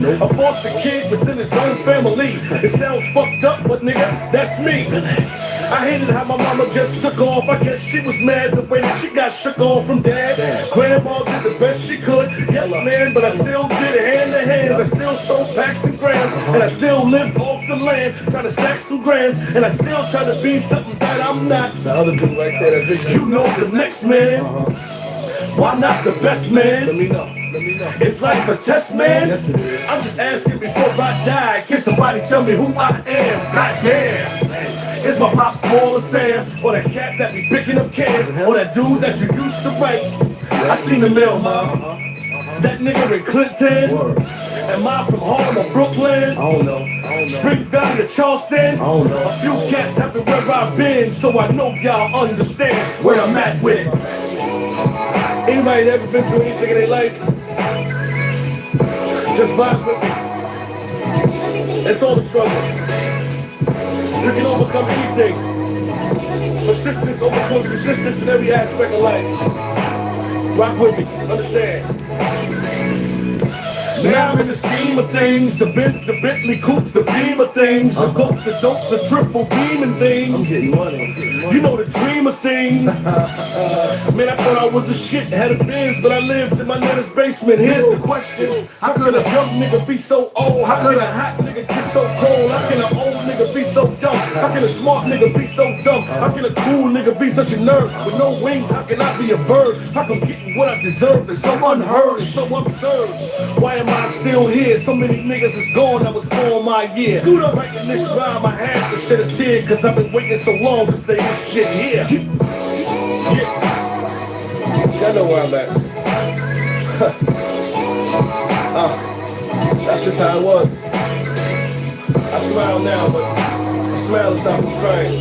A foster kid within his own family. It sounds fucked up, but nigga, that's me. I hated how my mama just took off. I guess she was mad the way that she got shook off from dad. Grandma did the best she could, yes man, but I still did it hand to hand. I still sold packs and grams, and I still lived off the land, trying to stack some grams, and I still try to be something that I'm not. The other dude right there, you know the next man. Why not the best man? Let me know. It's like a test, man. Yes, it is. I'm just asking before I die. Can somebody tell me who I am? Goddamn. Is my pop small or Sam? Or that cat that be picking up cans? Or that dude that you used to write? I seen the mail, Mom. That nigga in Clinton. Am I from Harlem or Brooklyn? I don't know. Spring Valley or Charleston? I don't know. A few cats have been where I've been, so I know y'all understand where I'm at with it. Anybody that ever been through anything in their life? Just vibe with me. It's all the struggle. You can overcome anything. Persistence overcomes resistance in every aspect of life. Rock with me, understand. Now I'm in the scheme of things, the Benz, the Bentley, Coops, the beam of things, the coke, the dope, the triple beam and things. I'm getting money. You know the dreamers things. Man, I thought I was the shit, had a Benz, but I lived in my nana's basement. Here's the question: how could a young nigga be so old? How could a hot nigga get so cold? How can an old nigga be so young? How can a smart nigga be so dumb? How can a cool nigga be such a nerd with no wings? How can I be a bird? How come getting what I deserve is so unheard and so absurd? Why am I still here? So many niggas is gone that was born my year. Scoot up writing this rhyme, I had to shed a tear, cause I've been waiting so long to say this shit here. Yeah. Y'all know where I'm at. That's just how it was. I smile now, but I smile and stop from crying.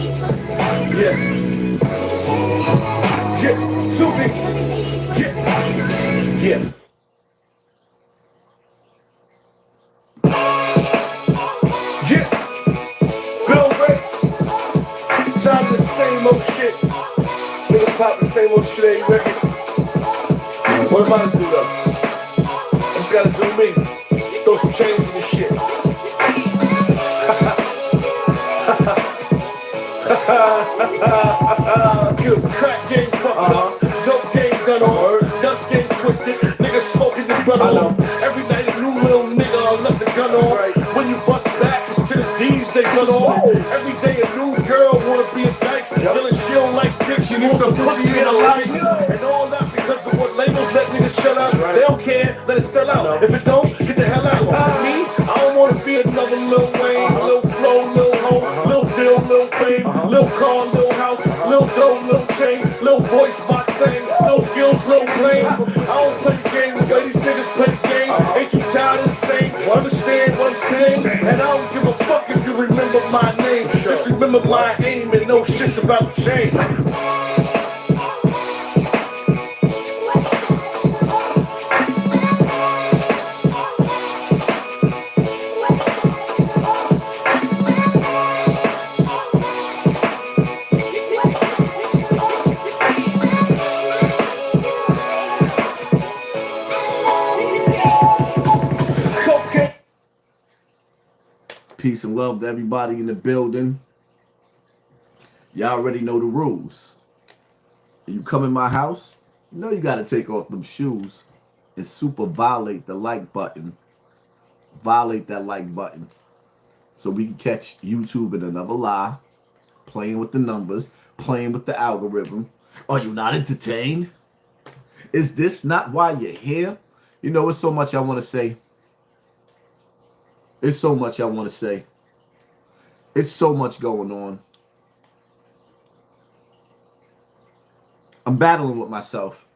Yeah. Yeah. Too big. Yeah. Yeah. Same old shit. Niggas pop the same old shit every record. What am I to do though? I just gotta do me. Throw some change in this shit. Good crack game fucked up. Dope game done on. Dust game twisted. Niggas smoking the gun off. Every night a new little nigga I left the gun on. When you bust back, it's to the D's they gun off. Every day a new girl wanna be a dyke. Feeling she don't like dick, she wants some pussy in her life. And all that because of what labels let niggas shut up. They don't care, let it sell out. If it don't, get the hell out. Me, I don't wanna be another Lil Wayne. Lil Flow, Lil Ho, Lil Dill, Lil Fame, Lil car, Lil house, Lil dough, Lil chain, Lil voice box thing, Lil skills, Lil blame. I don't play the game the way these niggas play the game. Ain't you tired of the same? Understand what I'm saying? And I don't give a fuck if you remember my name. Just remember my aim and no shit's about to change. Peace and love to everybody in the building. Y'all already know the rules. When you come in my house, you know you got to take off them shoes and super violate the like button. Violate that like button so we can catch YouTube in another lie, playing with the numbers, playing with the algorithm. Are you not entertained? Is this not why you're here? You know, it's so much I want to say. It's so much I want to say. It's so much going on. I'm battling with myself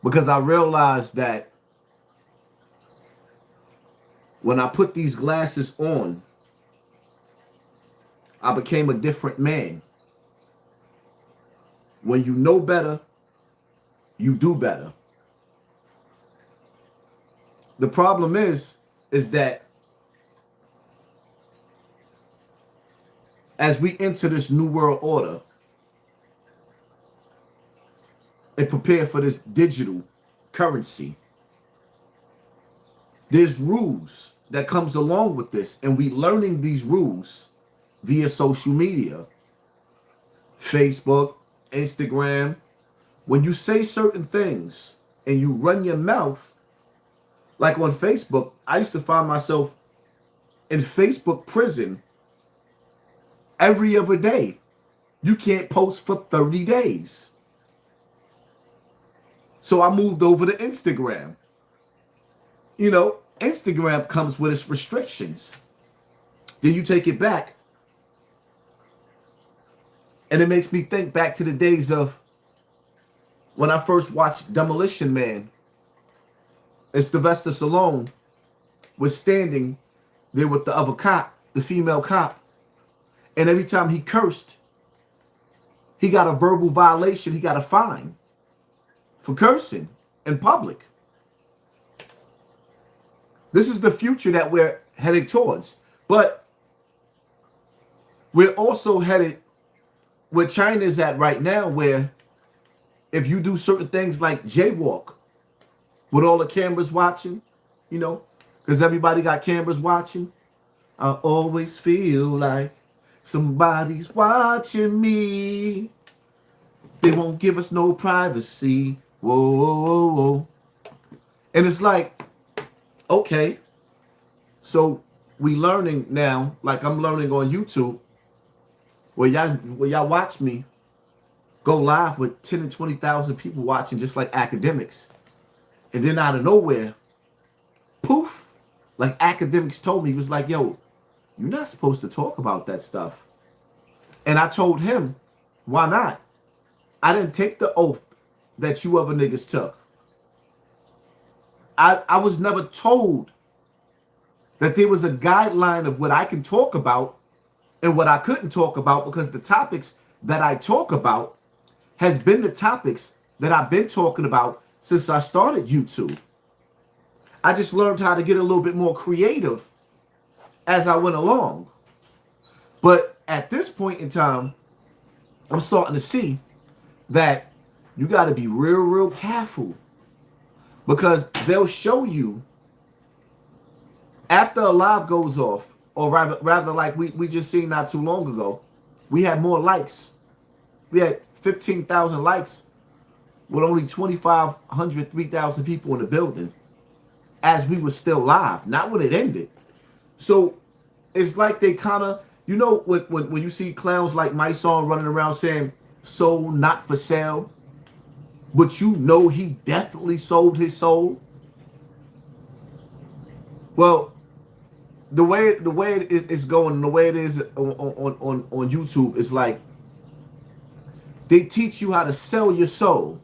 because I realized that when I put these glasses on, I became a different man. When you know better, you do better. The problem is that as we enter this new world order and prepare for this digital currency, There's rules that comes along with this, and we learning these rules via social media, Facebook, Instagram. When you say certain things and you run your mouth, like on Facebook, I used to find myself in Facebook prison every other day. You can't post for 30 days. So I moved over to Instagram. You know, Instagram comes with its restrictions. Then you take it back. And it makes me think back to the days of when I first watched Demolition Man. And Sylvester Stallone was standing there with the other cop, the female cop. And every time he cursed, he got a verbal violation. He got a fine for cursing in public. This is the future that we're heading towards. But we're also headed where China is at right now, where if you do certain things like jaywalk with all the cameras watching, you know, because everybody got cameras watching, I always feel like somebody's watching me. They won't give us no privacy. Whoa, whoa, whoa, whoa. And it's like, okay, so we learning now, like I'm learning on YouTube, where y'all watch me go live with 10 and 20,000 people watching, just like academics. And then out of nowhere, poof, like academics told me, he was like, yo, you're not supposed to talk about that stuff. And I told him, why not? I didn't take the oath that you other niggas took. I was never told that there was a guideline of what I can talk about and what I couldn't talk about, because the topics that I talk about has been the topics that I've been talking about since I started YouTube. I just learned how to get a little bit more creative as I went along. But at this point in time, I'm starting to see that you got to be real, real careful, because they'll show you after a live goes off, or rather like we just seen not too long ago, we had more likes. We had 15,000 likes with only 2,500, 3,000 people in the building as we were still live, not when it ended. So it's like they kind of, you know, when you see clowns like my song running around saying soul not for sale, but you know he definitely sold his soul. Well, the way it is going, the way it is on YouTube is like they teach you how to sell your soul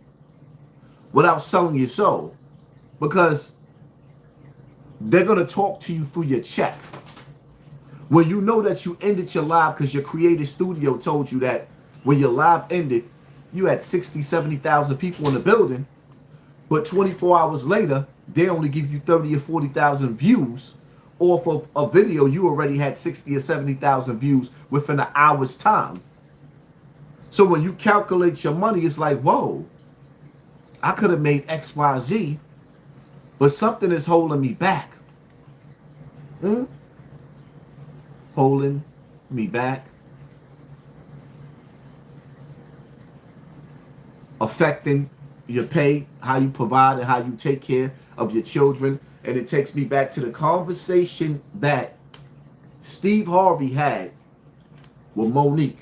without selling your soul, because they're going to talk to you through your check. When you know that you ended your live because your creative studio told you that when your live ended, you had 60, 70,000 people in the building, but 24 hours later, they only give you 30 or 40,000 views off of a video you already had 60 or 70,000 views within an hour's time. So when you calculate your money, it's like, whoa, I could have made X, Y, Z, but something is holding me back. Holding me back. Affecting your pay, how you provide and how you take care of your children. And it takes me back to the conversation that Steve Harvey had with Monique.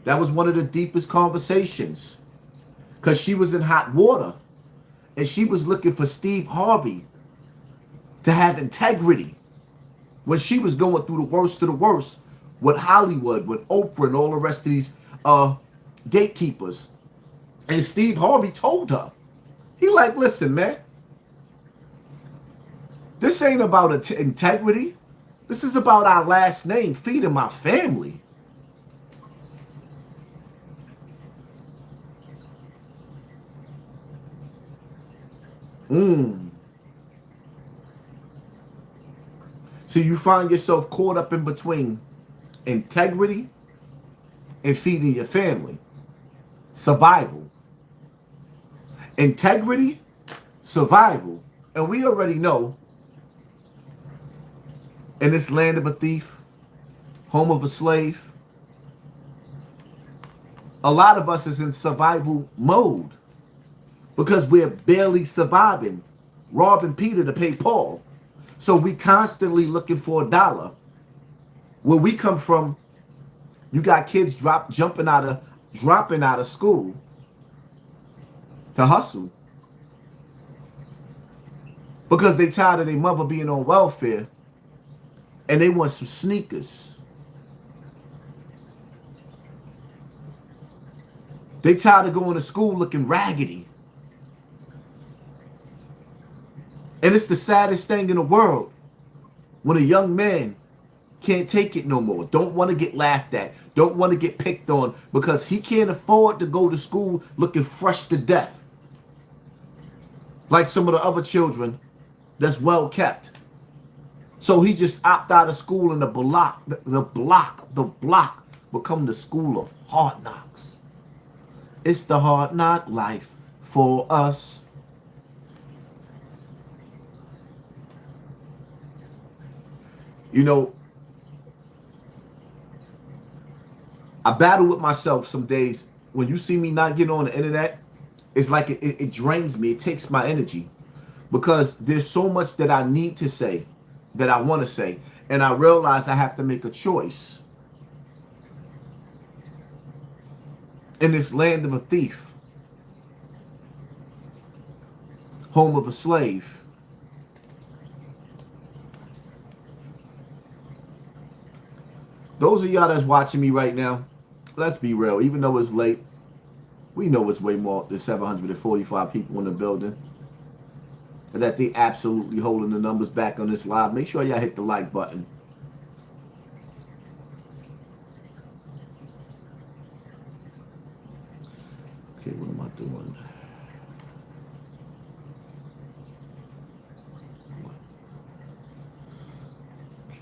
That was one of the deepest conversations, because she was in hot water and she was looking for Steve Harvey to have integrity when she was going through the worst of the worst with Hollywood, with Oprah and all the rest of these gatekeepers. And Steve Harvey told her, he like, listen, man, this ain't about integrity. This is about our last name, feeding my family. So you find yourself caught up in between integrity and feeding your family. Survival. Integrity, survival. And we already know in this land of a thief, home of a slave, a lot of us is in survival mode because we're barely surviving, robbing Peter to pay Paul. So we constantly looking for a dollar. Where we come from, you got kids dropping out of school to hustle because they tired of their mother being on welfare and they want some sneakers. They tired of going to school looking raggedy. And it's the saddest thing in the world when a young man can't take it no more, don't want to get laughed at, don't want to get picked on because he can't afford to go to school looking fresh to death. Like some of the other children that's well kept. So he just opt out of school and the block become the school of hard knocks. It's the hard knock life for us. You know, I battle with myself some days. When you see me not getting on the internet, it's like it drains me. It takes my energy because there's so much that I need to say, that I want to say. And I realize I have to make a choice. In this land of a thief, home of a slave, those of y'all that's watching me right now, let's be real. Even though it's late, we know it's way more than 745 people in the building. And that they absolutely holding the numbers back on this live. Make sure y'all hit the like button. Okay, what am I doing? Okay.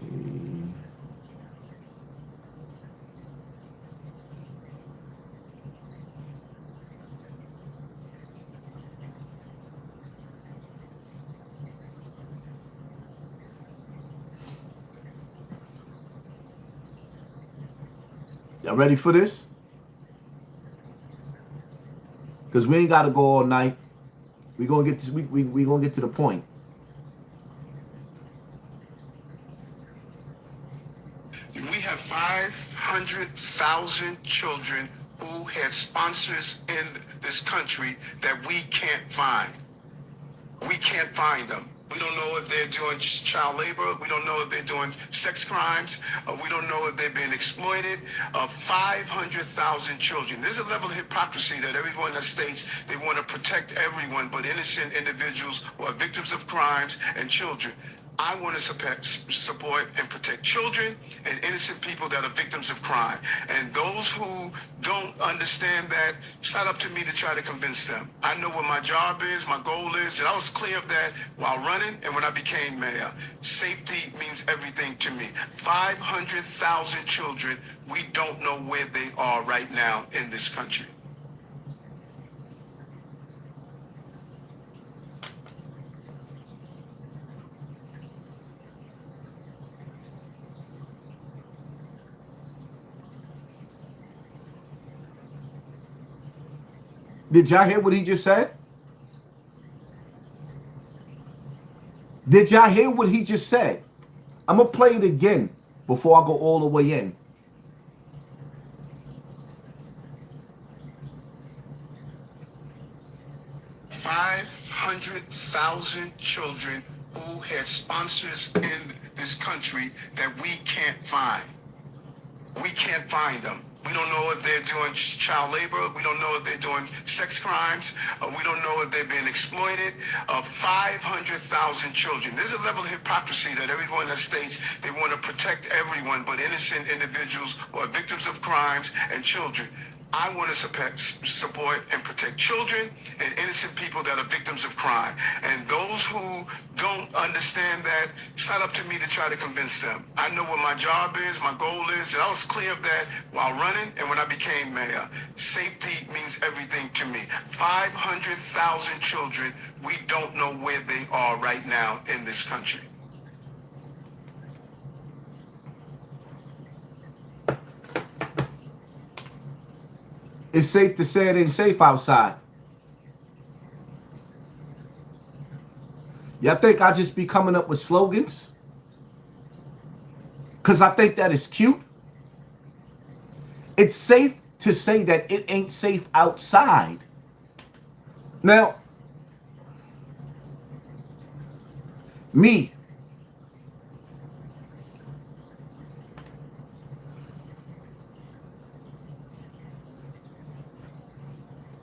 Y'all ready for this? Because we ain't got to go all night. We gonna get to, we gonna get to the point. We have 500,000 children who had sponsors in this country that we can't find. We can't find them. We don't know if they're doing child labor. We don't know if they're doing sex crimes. We don't know if they're being exploited. 500,000 children. There's a level of hypocrisy that everyone that states they want to protect everyone but innocent individuals who are victims of crimes and children. I want to support and protect children and innocent people that are victims of crime. And those who don't understand that, it's not up to me to try to convince them. I know what my job is, my goal is, and I was clear of that while running and when I became mayor. Safety means everything to me. 500,000 children, we don't know where they are right now in this country. Did y'all hear what he just said? Did y'all hear what he just said? I'm going to play it again before I go all the way in. $500,000 children who had sponsors in this country that we can't find. We can't find them. We don't know if they're doing child labor. We don't know if they're doing sex crimes. We don't know if they're being exploited. 500,000 children. There's a level of hypocrisy that everyone that states they want to protect everyone but innocent individuals who are victims of crimes and children. I want to support and protect children and innocent people that are victims of crime. And those who don't understand that, it's not up to me to try to convince them. I know what my job is, my goal is, and I was clear of that while running and when I became mayor. Safety means everything to me. 500,000 children, we don't know where they are right now in this country. it's safe to say it ain't safe outside. Y'all think I just be coming up with slogans? Because I think that is cute. It's safe to say that it ain't safe outside. Now, me,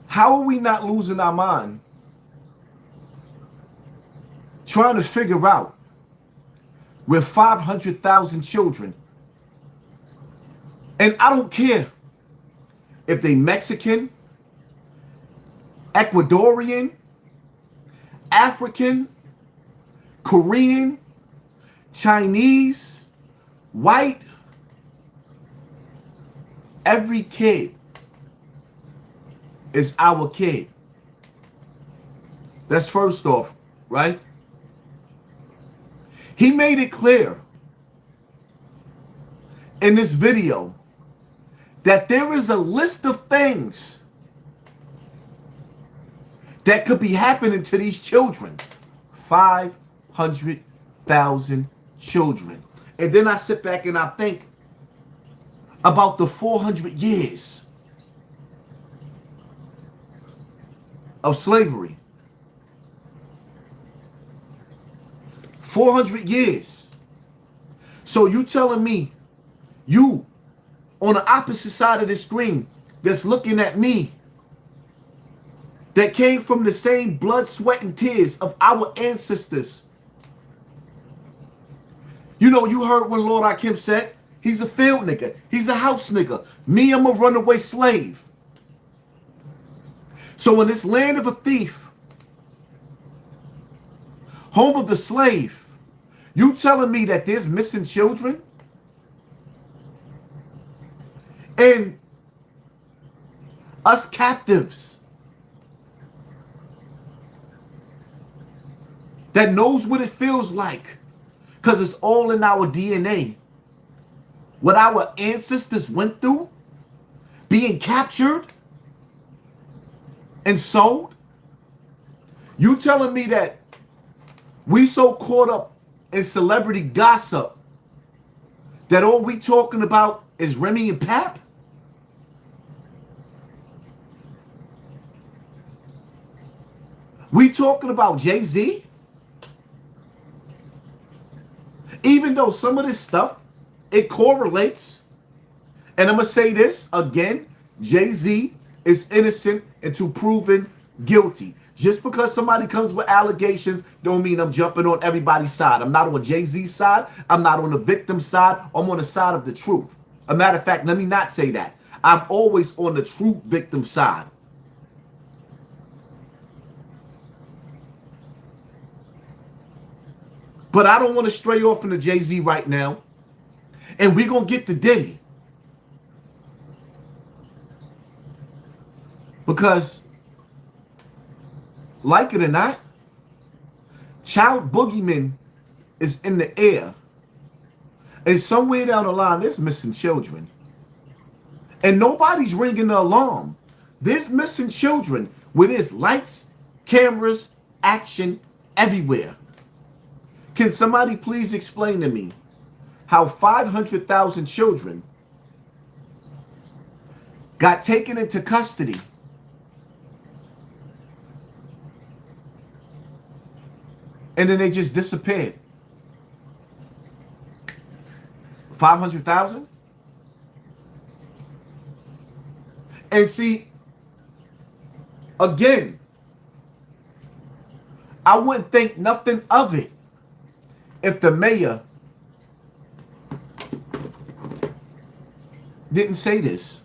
how are we not losing our mind trying to figure out where 500,000 children, and I don't care if they Mexican, Ecuadorian, African, Korean, Chinese, white, every kid is our kid. That's first off, right? He made it clear in this video that there is a list of things that could be happening to these children. 500,000 children. And then I sit back and I think about the 400 years of slavery. 400 years. So you telling me, you on the opposite side of the screen that's looking at me, that came from the same blood, sweat, and tears of our ancestors. You know, you heard when Lord Akim said, he's a field nigga, he's a house nigga. Me, I'm a runaway slave. So in this land of a thief, home of the slave, you telling me that there's missing children? And us captives that knows what it feels like, because it's all in our DNA. What our ancestors went through, being captured and sold. You telling me that we so caught up in celebrity gossip that all we talking about is Remy and Pap? We talking about Jay-Z? Even though some of this stuff, it correlates. And I'm going to say this again, Jay-Z is innocent until proven guilty. Just because somebody comes with allegations don't mean I'm jumping on everybody's side. I'm not on Jay-Z's side. I'm not on the victim's side. I'm on the side of the truth. A matter of fact, let me not say that. I'm always on the true victim side. But I don't want to stray off into Jay-Z right now. And we're going to get to Diddy. Because, like it or not, child boogeyman is in the air. And somewhere down the line, there's missing children. And nobody's ringing the alarm. There's missing children where there's lights, cameras, action everywhere. Can somebody please explain to me how 500,000 children got taken into custody and then they just disappeared? 500,000? And see, again, I wouldn't think nothing of it if the mayor didn't say this.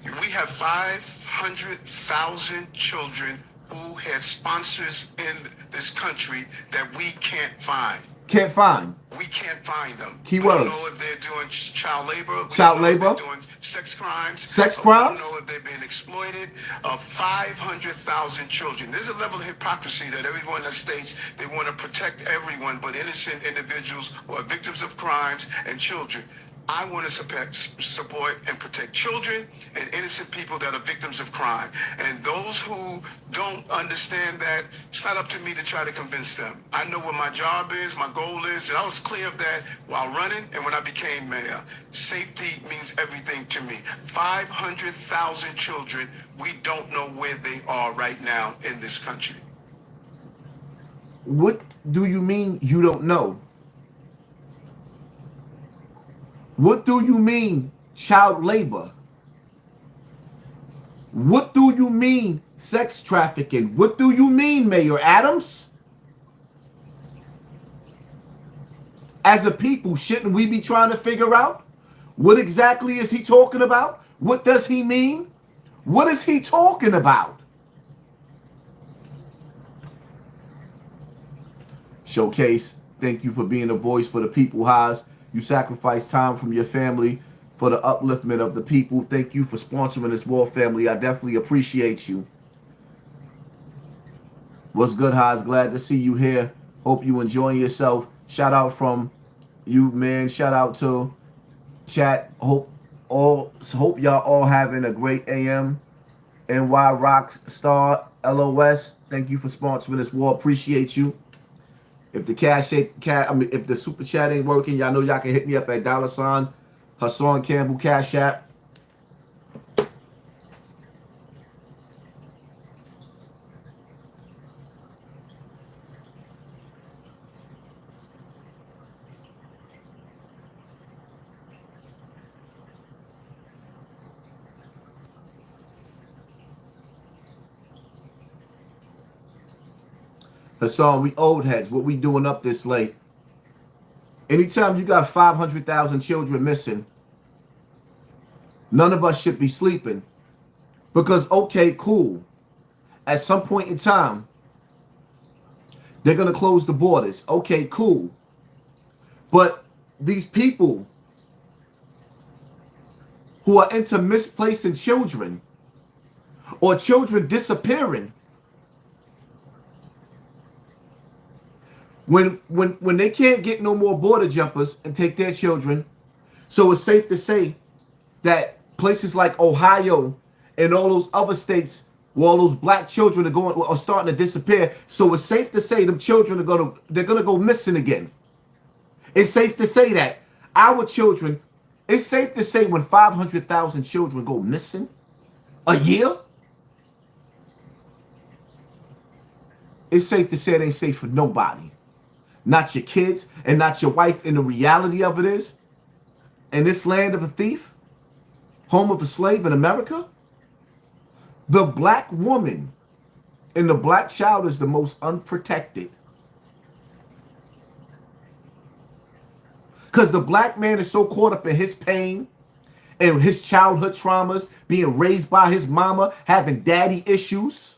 We have 500,000 children who had sponsors in this country that we can't find. Can't find. We can't find them. Keywords. We don't know if they're doing child labor. We Child don't know labor. if they're doing sex crimes. Sex We crimes. don't know if they're being exploited. 500,000 children. There's a level of hypocrisy that everyone that states they want to protect everyone, but innocent individuals who are victims of crimes and children. I want to support and protect children and innocent people that are victims of crime. And those who don't understand that, it's not up to me to try to convince them. I know what my job is, my goal is, and I was clear of that while running and when I became mayor. Safety means everything to me. 500,000 children, we don't know where they are right now in this country. What do you mean you don't know? What do you mean child labor? What do you mean sex trafficking? What do you mean, Mayor Adams? As a people, shouldn't we be trying to figure out what exactly is he talking about? What does he mean? What is he talking about? Showcase, thank you for being a voice for the people, Haas. You sacrifice time from your family for the upliftment of the people. Thank you for sponsoring this war, family. I definitely appreciate you. What's good, Haas? Glad to see you here. Hope you enjoying yourself. Shout out from you, man. Shout out to chat. Hope y'all all having a great AM. NY Rockstar LOS. Thank you for sponsoring this war. Appreciate you. If the if the super chat ain't working, y'all know y'all can hit me up at $ Hassan Campbell Cash App. Hassan, we old heads. What we doing up this late? Anytime you got 500,000 children missing, none of us should be sleeping. Because, okay, cool. At some point in time, they're going to close the borders. Okay, cool. But these people who are into misplacing children or children disappearing, when they can't get no more border jumpers and take their children, so it's safe to say that places like Ohio and all those other states where all those black children are starting to disappear, so it's safe to say them children they're gonna go missing again. It's safe to say that our children, it's safe to say when 500,000 children go missing a year, it's safe to say it ain't safe for nobody. Not your kids and not your wife. And the reality of it is, in this land of a thief, home of a slave in America, the black woman and the black child is the most unprotected. Because the black man is so caught up in his pain and his childhood traumas, being raised by his mama, having daddy issues,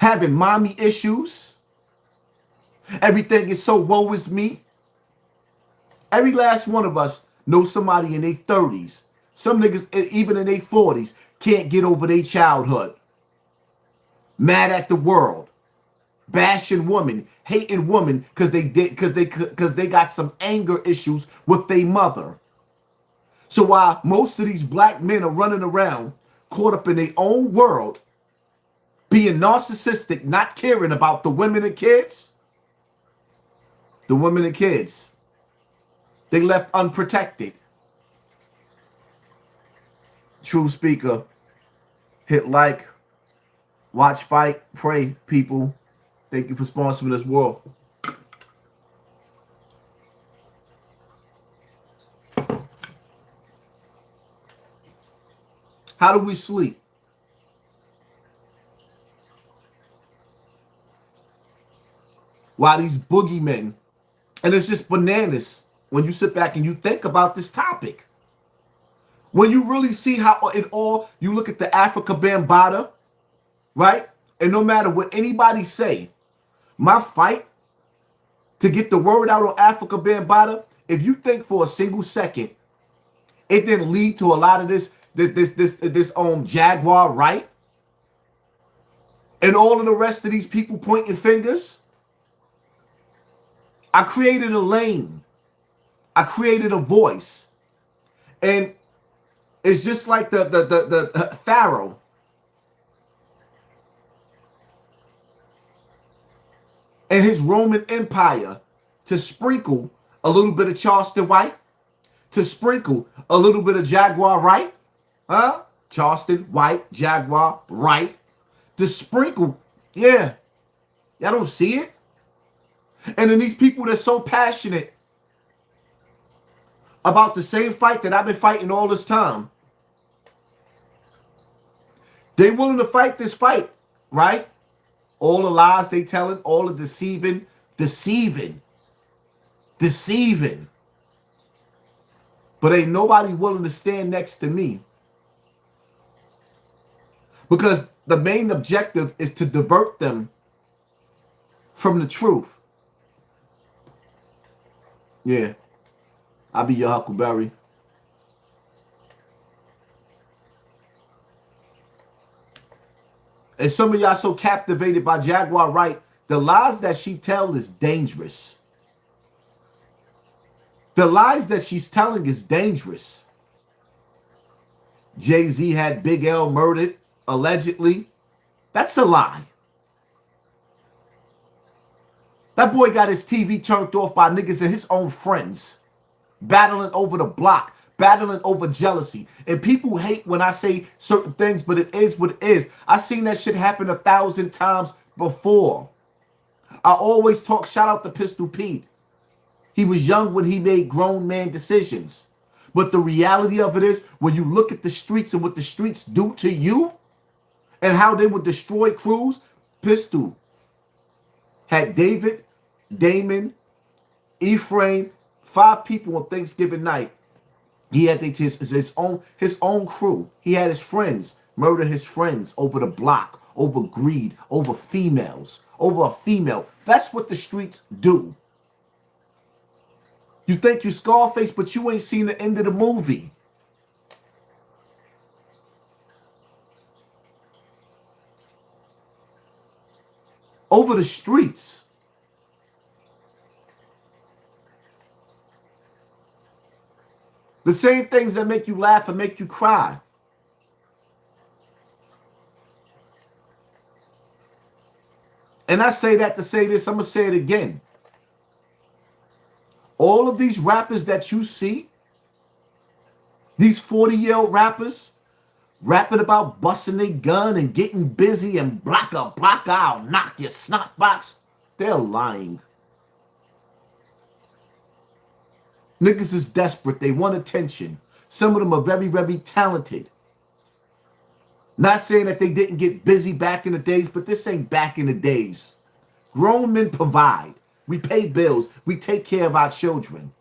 having mommy issues. Everything is so woe is me. Every last one of us knows somebody in their 30s. Some niggas, even in their 40s, can't get over their childhood. Mad at the world. Bashing women. Hating women because they got some anger issues with their mother. So while most of these black men are running around caught up in their own world, being narcissistic, not caring about the women and kids, they left unprotected. True speaker. Hit like, watch, fight, pray, people. Thank you for sponsoring this world. How do we sleep? While these boogeymen, and it's just bananas when you sit back and you think about this topic. When you really see how it all, you look at the Africa Bambaataa, right? And no matter what anybody say, my fight to get the word out on Africa Bambaataa, if you think for a single second it didn't lead to a lot of this Jaguar right and all of the rest of these people pointing fingers, I created a lane. I created a voice. And it's just like the Pharaoh. And his Roman Empire to sprinkle a little bit of Charleston White, to sprinkle a little bit of Jaguar right, huh? Charleston White, Jaguar right, to sprinkle, yeah. Y'all don't see it? And then these people that's so passionate about the same fight that I've been fighting all this time, they willing to fight this fight, right? All the lies they telling, all the deceiving. But ain't nobody willing to stand next to me. Because the main objective is to divert them from the truth. Yeah. I'll be your Huckleberry. And some of y'all so captivated by Jaguar Wright, the lies that she tells is dangerous. The lies that she's telling is dangerous. Jay-Z had Big L murdered, allegedly. That's a lie. That boy got his TV turned off by niggas and his own friends, battling over the block, battling over jealousy. And people hate when I say certain things, but it is what it is. I seen that shit happen 1,000 times before. I always talk, shout out to Pistol Pete. He was young when he made grown man decisions. But the reality of it is, when you look at the streets and what the streets do to you and how they would destroy crews, Pistol had David, Damon, Ephraim, 5 people on Thanksgiving night. He had his own crew. He had his friends murder his friends over the block, over greed, over females, over a female. That's what the streets do. You think you Scarface, but you ain't seen the end of the movie. Over the streets. The same things that make you laugh and make you cry. And I say that to say this, I'm going to say it again. All of these rappers that you see, these 40-year-old rappers, rapping about busting their gun and getting busy and block out, knock your snot box, they're lying. Niggas is desperate. They want attention. Some of them are very, very talented. Not saying that they didn't get busy back in the days, but this ain't back in the days. Grown men provide. We pay bills. We take care of our children.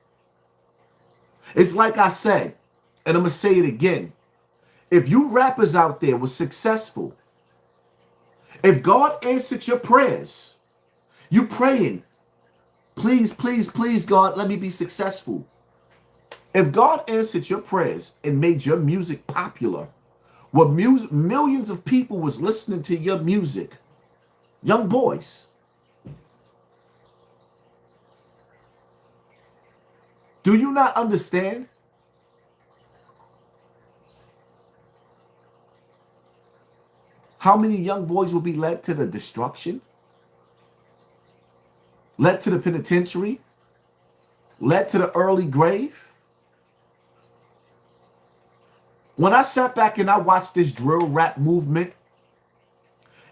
It's like I said, and I'm going to say it again. If you rappers out there were successful, if God answered your prayers, you praying, please, please, please, God, let me be successful. If God answered your prayers and made your music popular, where millions of people was listening to your music, young boys, do you not understand? How many young boys will be led to the destruction? Led to the penitentiary? Led to the early grave? When I sat back and I watched this drill rap movement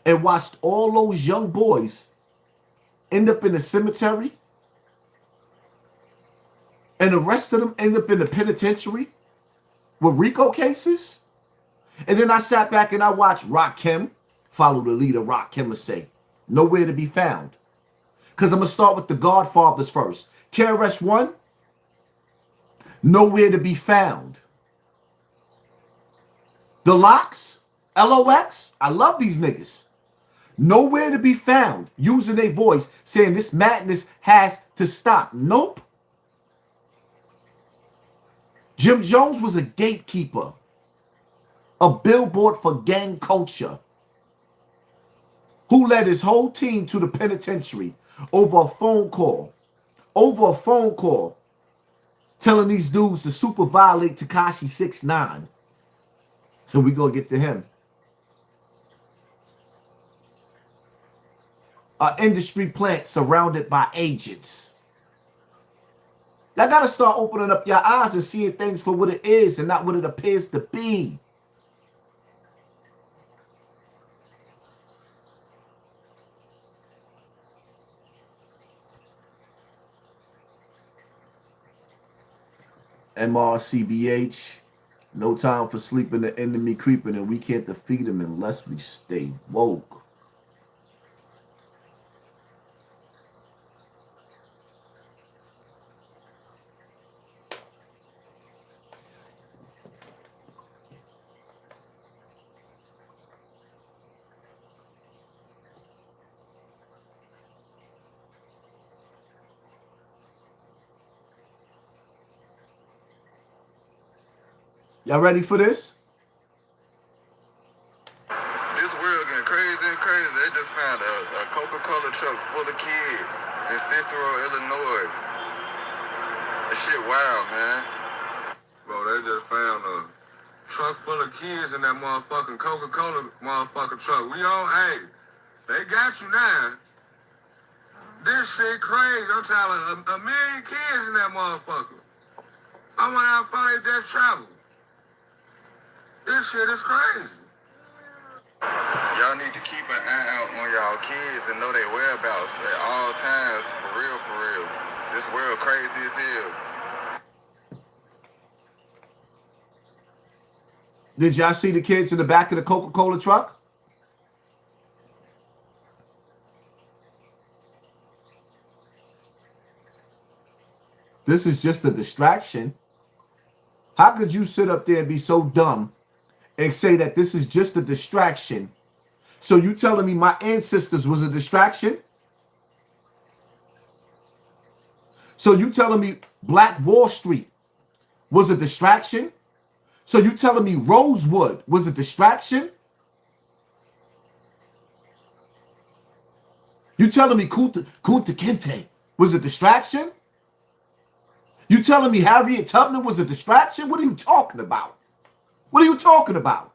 and watched all those young boys end up in the cemetery and the rest of them end up in the penitentiary with RICO cases, and then I sat back and I watched Rakim follow the leader, Rakim, say, nowhere to be found. Because I'm going to start with the Godfathers first. KRS-One, nowhere to be found. The Locks, LOX, I love these niggas. Nowhere to be found using their voice saying this madness has to stop. Nope. Jim Jones was a gatekeeper, a billboard for gang culture, who led his whole team to the penitentiary over a phone call, telling these dudes to super violate Tekashi 6ix9ine. So we gonna get to him. An industry plant surrounded by agents. Y'all gotta start opening up your eyes and seeing things for what it is and not what it appears to be. MRCBH, no time for sleeping, the enemy creeping, and we can't defeat him unless we stay woke. Y'all ready for this? This world getting crazy and crazy. They just found a Coca-Cola truck full of kids in Cicero, Illinois. That shit wild, man. Bro, they just found a truck full of kids in that motherfucking Coca-Cola motherfucking truck. They got you now. This shit crazy. I'm telling a million kids in that motherfucker. I wonder how far they just traveled. This shit is crazy. Y'all need to keep an eye out on y'all kids and know their whereabouts at all times. For real, for real. This world crazy as hell. Did y'all see the kids in the back of the Coca-Cola truck? This is just a distraction. How could you sit up there and be so dumb and say that this is just a distraction? So you telling me my ancestors was a distraction? So you telling me Black Wall Street was a distraction? So you telling me Rosewood was a distraction? You telling me Kunta Kinte was a distraction? You telling me Harriet Tubman was a distraction? What are you talking about? What are you talking about?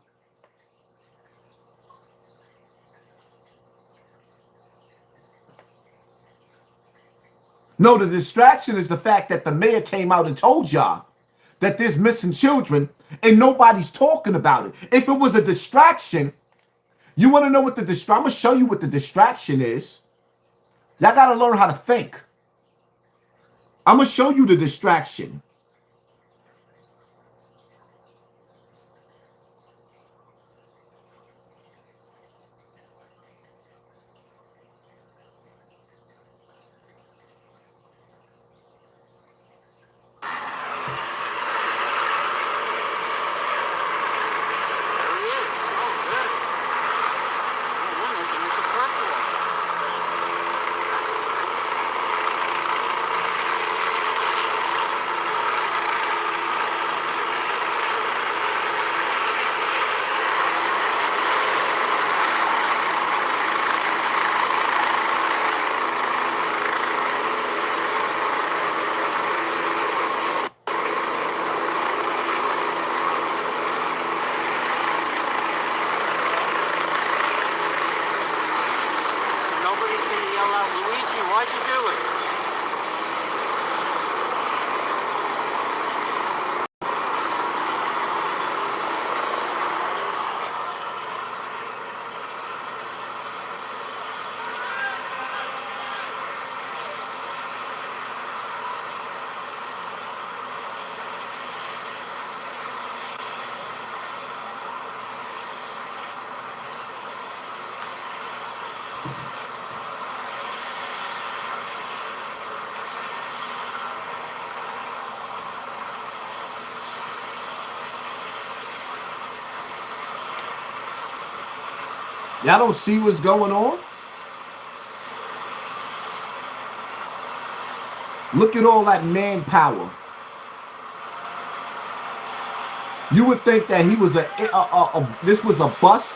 No, the distraction is the fact that the mayor came out and told y'all that there's missing children and nobody's talking about it. If it was a distraction, you want to know what the distraction? I'm going to show you what the distraction is. Y'all got to learn how to think. I'm going to show you the distraction. Why'd you do it? Y'all don't see what's going on? Look at all that manpower. You would think that he was this was a bus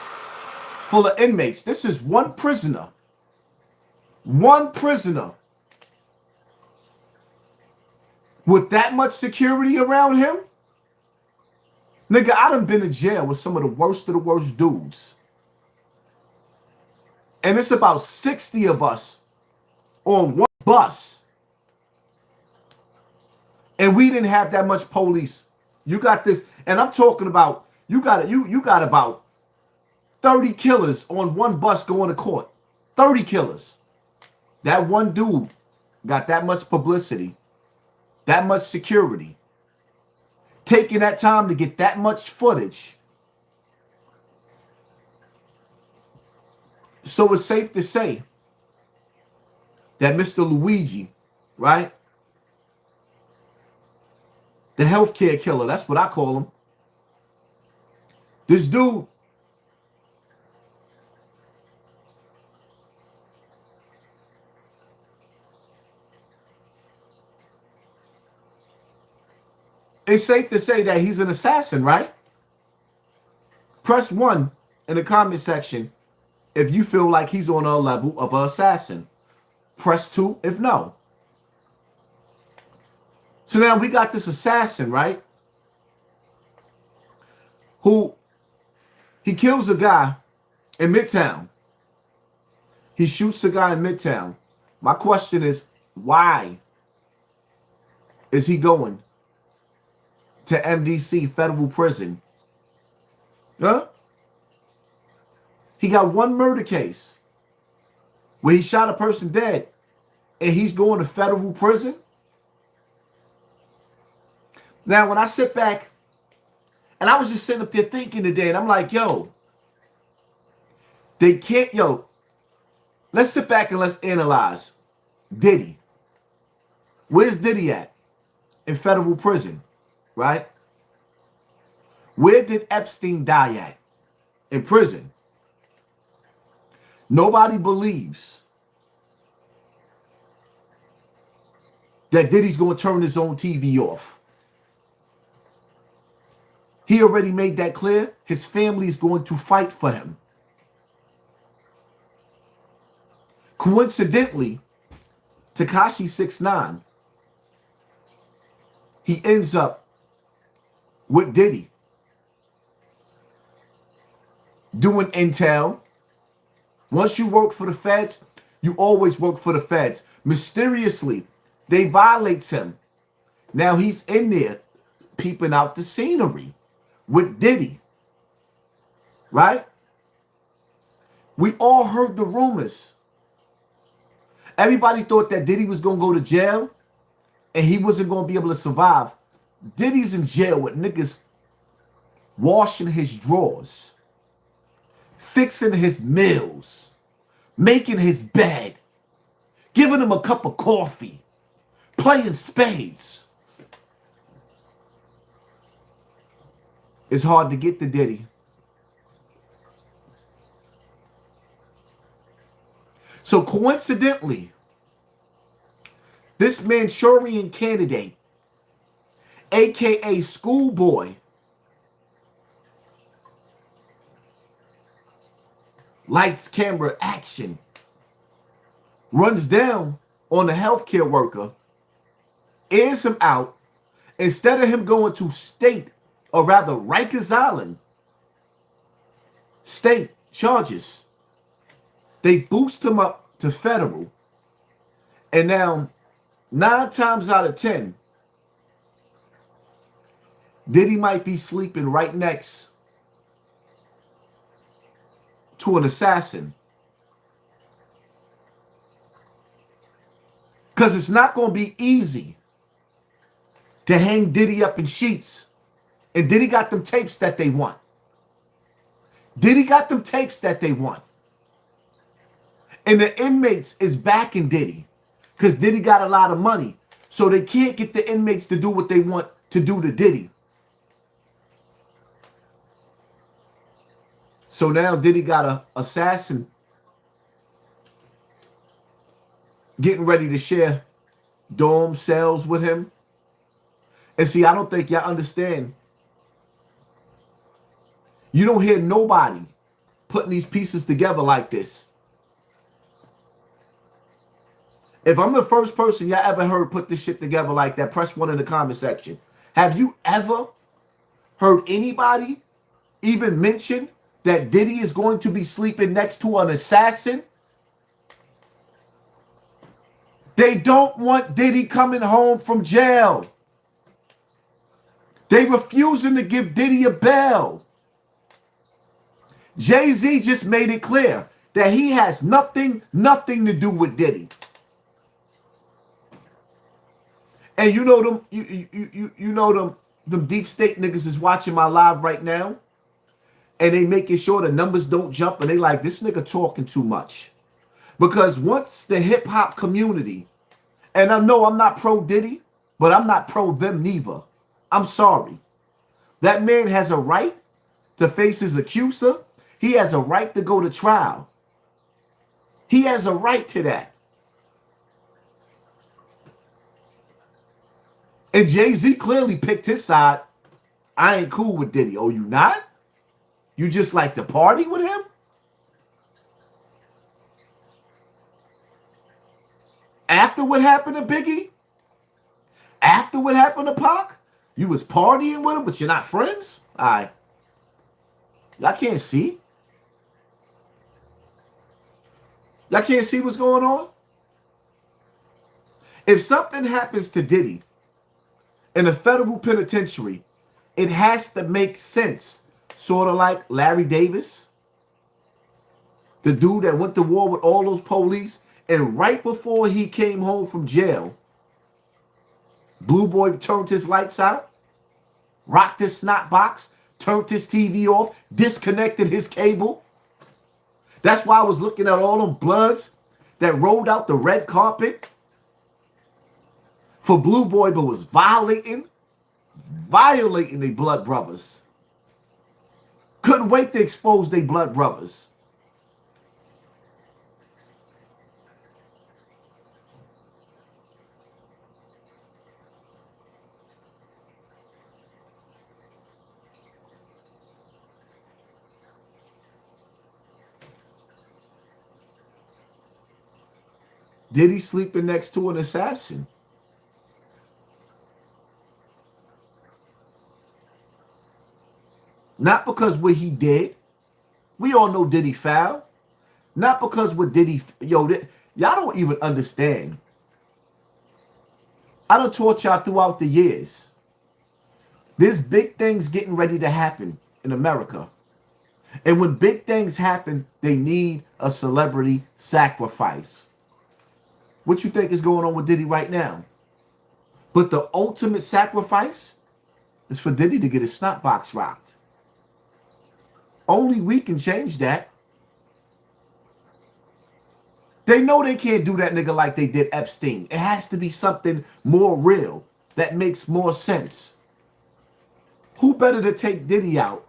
full of inmates. This is one prisoner. One prisoner. With that much security around him? Nigga, I done been in jail with some of the worst dudes. And it's about 60 of us on one bus. And we didn't have that much police. You got this, and I'm talking about you got about 30 killers on one bus going to court. 30 killers. That one dude got that much publicity, that much security, taking that time to get that much footage. So it's safe to say that Mr. Luigi, right? The healthcare killer, that's what I call him. This dude, it's safe to say that he's an assassin, right? Press 1 in the comment section if you feel like he's on a level of an assassin. Press 2 if no. So now we got this assassin, right? Who he kills a guy in Midtown. He shoots a guy in Midtown. My question is, why is he going to MDC federal prison? Huh? He got one murder case where he shot a person dead and he's going to federal prison? Now, when I sit back, and I was just sitting up there thinking today, and I'm like, yo, they can't, let's sit back and let's analyze. Diddy. Where's Diddy at? In federal prison, right? Where did Epstein die at? In prison. Nobody believes that Diddy's going to turn his own TV off. He already made that clear. His family is going to fight for him. Coincidentally, Tekashi 6ix9ine, he ends up with Diddy doing intel. Once you work for the feds, you always work for the feds. Mysteriously, they violate him. Now he's in there peeping out the scenery with Diddy, right? We all heard the rumors. Everybody thought that Diddy was going to go to jail and he wasn't going to be able to survive. Diddy's in jail with niggas washing his drawers, fixing his meals, making his bed, giving him a cup of coffee, playing spades. It's hard to get to Diddy. So coincidentally, this Manchurian candidate, aka Schoolboy, lights, camera, action, runs down on the healthcare worker, airs him out. Instead of him going to state, or rather Rikers Island, state charges, they boost him up to federal. And now, 9 times out of 10, Diddy might be sleeping right next to an assassin. Because it's not going to be easy to hang Diddy up in sheets. And Diddy got them tapes that they want. Diddy got them tapes that they want. And the inmates is backing Diddy because Diddy got a lot of money. So they can't get the inmates to do what they want to do to Diddy. So now Diddy got a assassin getting ready to share dorm cells with him. And see, I don't think y'all understand. You don't hear nobody putting these pieces together like this. If I'm the first person y'all ever heard put this shit together like that, press 1 in the comment section. Have you ever heard anybody even mention that Diddy is going to be sleeping next to an assassin? They don't want Diddy coming home from jail. They refusing to give Diddy a bail. Jay-Z just made it clear that he has nothing to do with Diddy. And you know them, you know them deep state niggas is watching my live right now, and they making sure the numbers don't jump, and they like, this nigga talking too much. Because once the hip hop community, and I know I'm not pro Diddy, but I'm not pro them neither. I'm sorry. That man has a right to face his accuser. He has a right to go to trial. He has a right to that. And Jay-Z clearly picked his side. I ain't cool with Diddy. Oh, you not? You just like to party with him? After what happened to Biggie? After what happened to Pac? You was partying with him, but you're not friends? All right. Y'all can't see. Y'all can't see what's going on? If something happens to Diddy in a federal penitentiary, it has to make sense. Sort of like Larry Davis, the dude that went to war with all those police, and right before he came home from jail, Blue Boy turned his lights out, rocked his snot box, turned his TV off, disconnected his cable. That's why I was looking at all them bloods that rolled out the red carpet for Blue Boy, but was violating their blood brothers. Couldn't wait to expose their blood brothers. Diddy sleeping next to an assassin. Not because what he did. We all know Diddy foul. Not because what Diddy... y'all don't even understand. I done taught y'all throughout the years. There's big things getting ready to happen in America. And when big things happen, they need a celebrity sacrifice. What you think is going on with Diddy right now? But the ultimate sacrifice is for Diddy to get his snot box rocked. Only we can change that. They know they can't do that nigga like they did Epstein. It has to be something more real that makes more sense. Who better to take Diddy out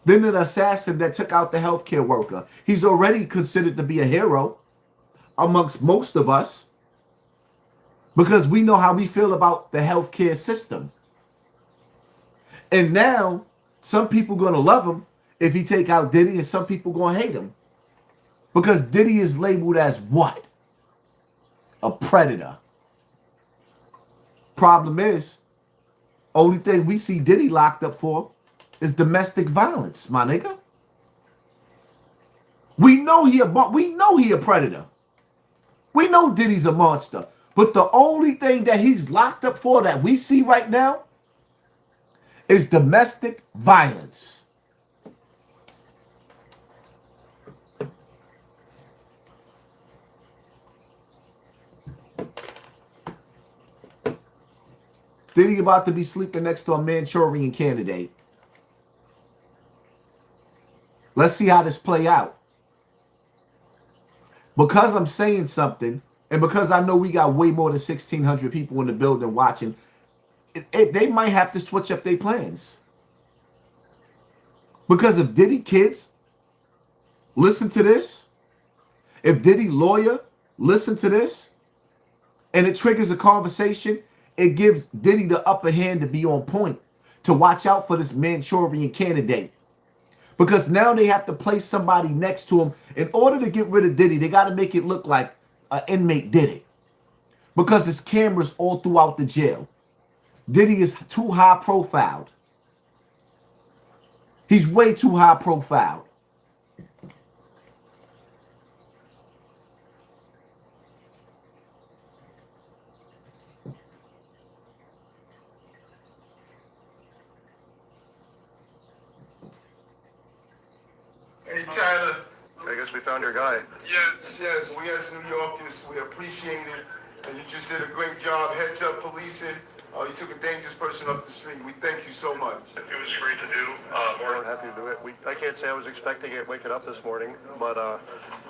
than an assassin that took out the healthcare worker? He's already considered to be a hero amongst most of us because we know how we feel about the healthcare system. And now some people gonna love him if he take out Diddy, and some people gonna hate him because Diddy is labeled as what? A predator. Problem is, only thing we see Diddy locked up for is domestic violence, my nigga. We know he a predator. We know Diddy's a monster. But the only thing that he's locked up for that we see right now is domestic violence. Diddy about to be sleeping next to a Manchurian candidate. Let's see how this play out. Because I'm saying something, and because I know we got way more than 1,600 people in the building watching, they might have to switch up their plans. Because if Diddy kids listen to this, if Diddy lawyer listen to this, and it triggers a conversation, it gives Diddy the upper hand to be on point, to watch out for this Manchurian candidate. Because now they have to place somebody next to him. In order to get rid of Diddy, they got to make it look like an inmate did it. Because there's cameras all throughout the jail. Diddy is too high profiled. He's way too high profiled. Hey, Tyler. I guess we found your guy. Yes, we as New Yorkers, we appreciate it. And you just did a great job, heads up policing. You took a dangerous person off the street. We thank you so much. It was great to do. More than happy to do it. I can't say I was expecting it waking up this morning, but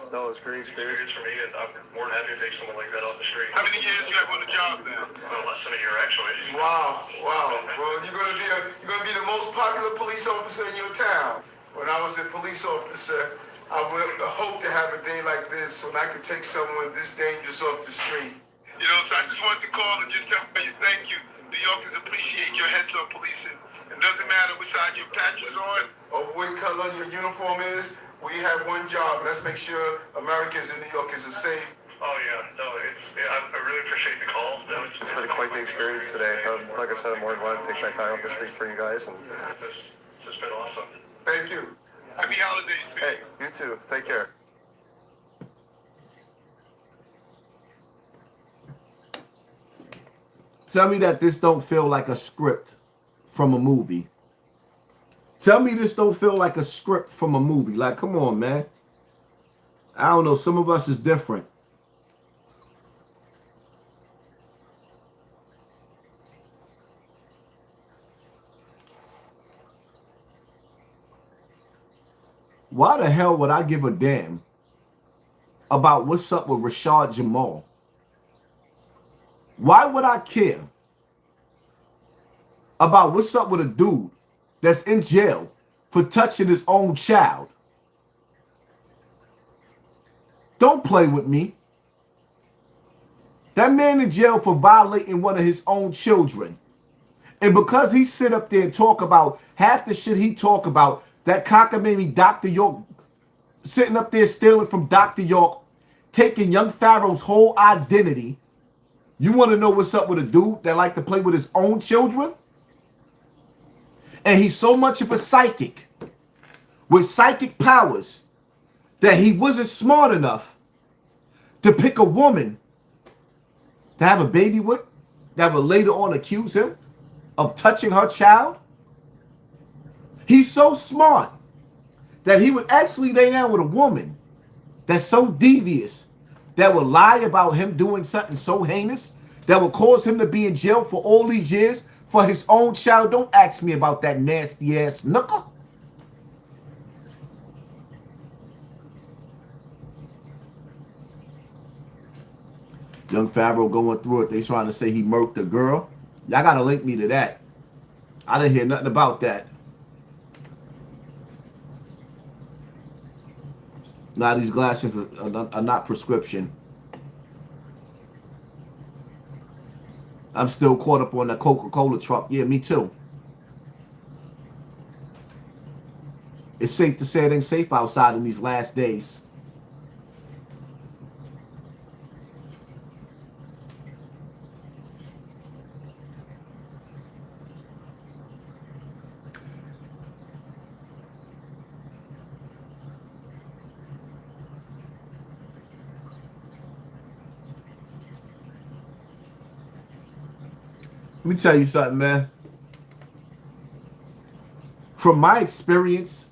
no, it was a great experience for me, and I'm more than happy to take someone like that off the street. How many years you have on the job now? Less than a year, actually. Wow. Well, you're gonna be the most popular police officer in your town. When I was a police officer, I would hope to have a day like this when I could take someone this dangerous off the street. You know, so I just wanted to call and just tell you thank you. New Yorkers appreciate your heads-up policing. It doesn't matter which side your patch is on or what color your uniform is. We have one job. Let's make sure Americans and New Yorkers are safe. Oh yeah, no, I really appreciate the call. No, it's been quite the experience today. Like I said, I'm more than glad to take that guy off the street for you guys, and it's just been awesome. Thank you. Happy holidays to you. Hey, you too. Take care. Tell me that this don't feel like a script from a movie. Tell me this don't feel like a script from a movie. Like, come on, man. I don't know. Some of us is different. Why the hell would I give a damn about what's up with Rashad Jamal? Why would I care about what's up with a dude that's in jail for touching his own child? Don't play with me. That man in jail for violating one of his own children. And because he sit up there and talk about half the shit he talk about, that cockamamie Dr. York sitting up there stealing from Dr. York, taking young Pharaoh's whole identity. You want to know what's up with a dude that like to play with his own children? And he's so much of a psychic with psychic powers that he wasn't smart enough to pick a woman to have a baby with that would later on accuse him of touching her child. He's so smart that he would actually lay down with a woman that's so devious that would lie about him doing something so heinous that would cause him to be in jail for all these years for his own child. Don't ask me about that nasty ass knuckle. Young Pharaoh going through it. They trying to say he murked a girl. Y'all got to link me to that. I didn't hear nothing about that. Now these glasses are not prescription. I'm still caught up on the Coca-Cola truck. Yeah, me too. It's safe to say it ain't safe outside in these last days. Let me tell you something, man. From my experience,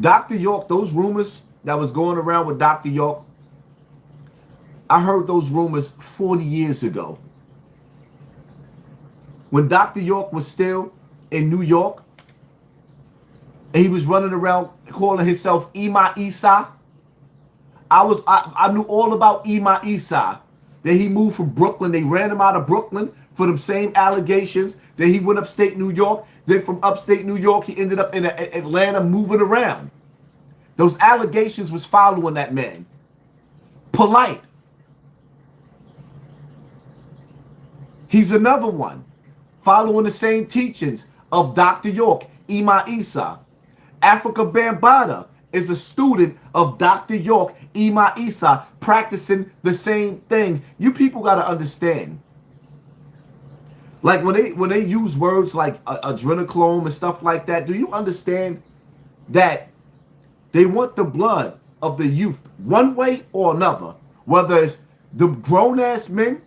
Dr. York, those rumors that was going around with Dr. York, I heard those rumors 40 years ago. When Dr. York was still in New York, and he was running around calling himself Ima Isa, I knew all about Ima Isa. Then he moved from Brooklyn. They ran him out of Brooklyn for them same allegations. Then he went upstate New York. Then from upstate New York, he ended up in Atlanta moving around. Those allegations was following that man. Polite. He's another one, following the same teachings of Dr. York, Ima Isa. Africa Bambaataa is a student of Dr. York, Ima Isa, practicing the same thing. You people got to understand. Like when they use words like adrenochrome and stuff like that, do you understand that they want the blood of the youth one way or another? Whether it's the grown-ass men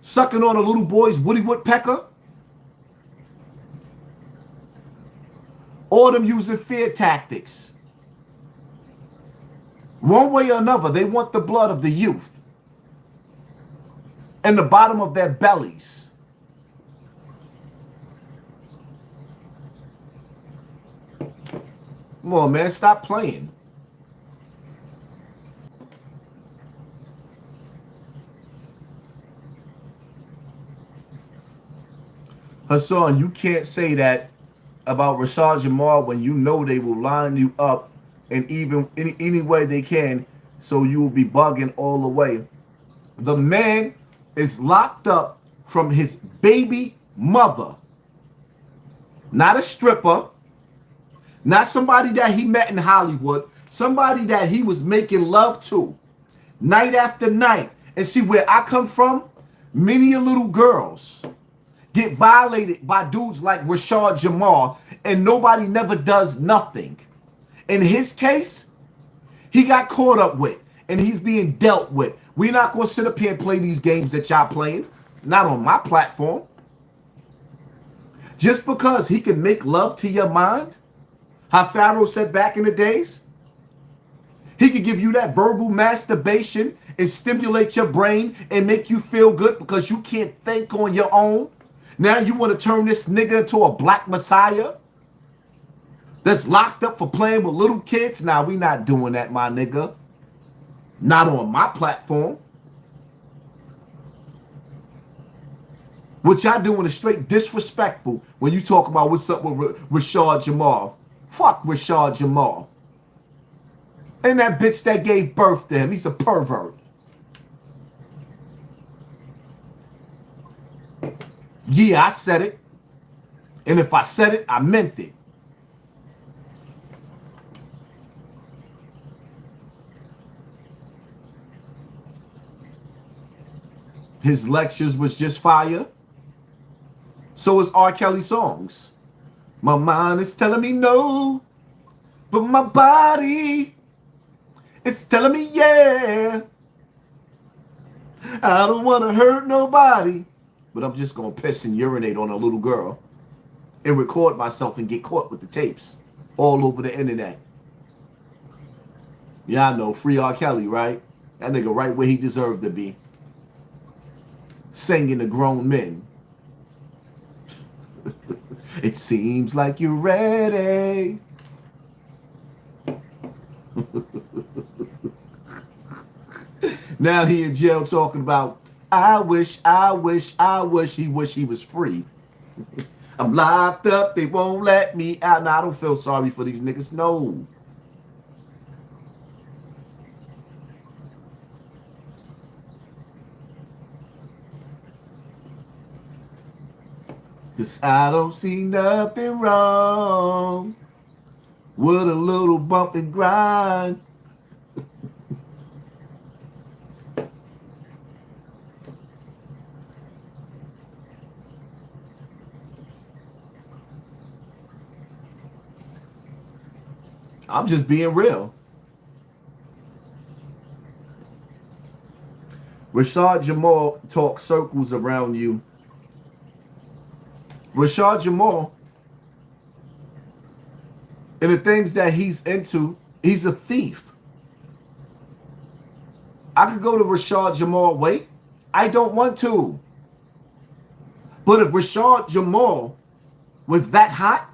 sucking on a little boy's woody woodpecker, or them using fear tactics. One way or another, they want the blood of the youth in the bottom of their bellies. Come on, man, stop playing. Hassan, you can't say that about Rashad Jamal when you know they will line you up in even any way they can, so you will be bugging all the way. The man is locked up from his baby mother. Not a stripper, not somebody that he met in Hollywood, somebody that he was making love to night after night. And see, where I come from, many little girls get violated by dudes like Rashad Jamal, and nobody never does nothing. In his case, he got caught up with, and he's being dealt with. We're not going to sit up here and play these games that y'all playing. Not on my platform. Just because he can make love to your mind, how Pharaoh said back in the days, he could give you that verbal masturbation and stimulate your brain and make you feel good because you can't think on your own. Now you want to turn this nigga into a black messiah that's locked up for playing with little kids? Nah, we not doing that, my nigga. Not on my platform. What y'all doing is straight disrespectful when you talk about what's up with Rashad Jamal. Fuck Rashad Jamal. And that bitch that gave birth to him, he's a pervert. Yeah, I said it. And if I said it, I meant it. His lectures was just fire. So is R. Kelly songs. My mind is telling me no, but my body is telling me yeah. I don't want to hurt nobody, but I'm just going to piss and urinate on a little girl and record myself and get caught with the tapes all over the internet. Yeah, I know. Free R. Kelly, right? That nigga right where he deserved to be. Singing to grown men. It seems like you're ready. Now he in jail talking about, I wish he was free. I'm locked up, they won't let me out. Now I don't feel sorry for these niggas, no. Cause I don't see nothing wrong with a little bump and grind. I'm just being real. Rashad Jamal talks circles around you. Rashad Jamal, and the things that he's into, he's a thief. I could go to Rashad Jamal way. I don't want to. But if Rashad Jamal was that hot,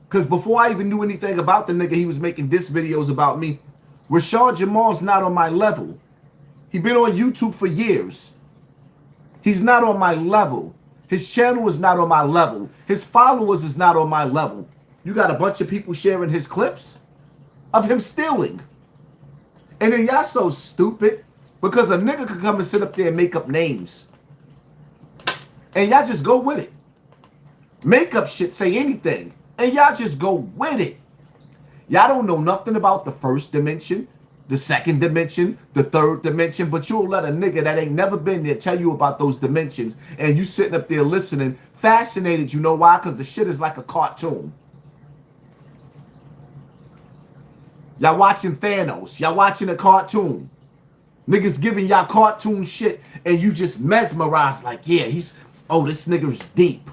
because before I even knew anything about the nigga, he was making diss videos about me. Rashad Jamal's not on my level. He been on YouTube for years. He's not on my level. His channel is not on my level. His followers is not on my level. You got a bunch of people sharing his clips of him stealing. And then y'all so stupid because a nigga could come and sit up there and make up names. And y'all just go with it. Make up shit, say anything. And y'all just go with it. Y'all don't know nothing about the first dimension, the second dimension, the third dimension, but you'll let a nigga that ain't never been there tell you about those dimensions, and you sitting up there listening, fascinated. You know why? Because the shit is like a cartoon. Y'all watching Thanos. Y'all watching a cartoon. Niggas giving y'all cartoon shit, and you just mesmerized like, yeah, this nigga's deep.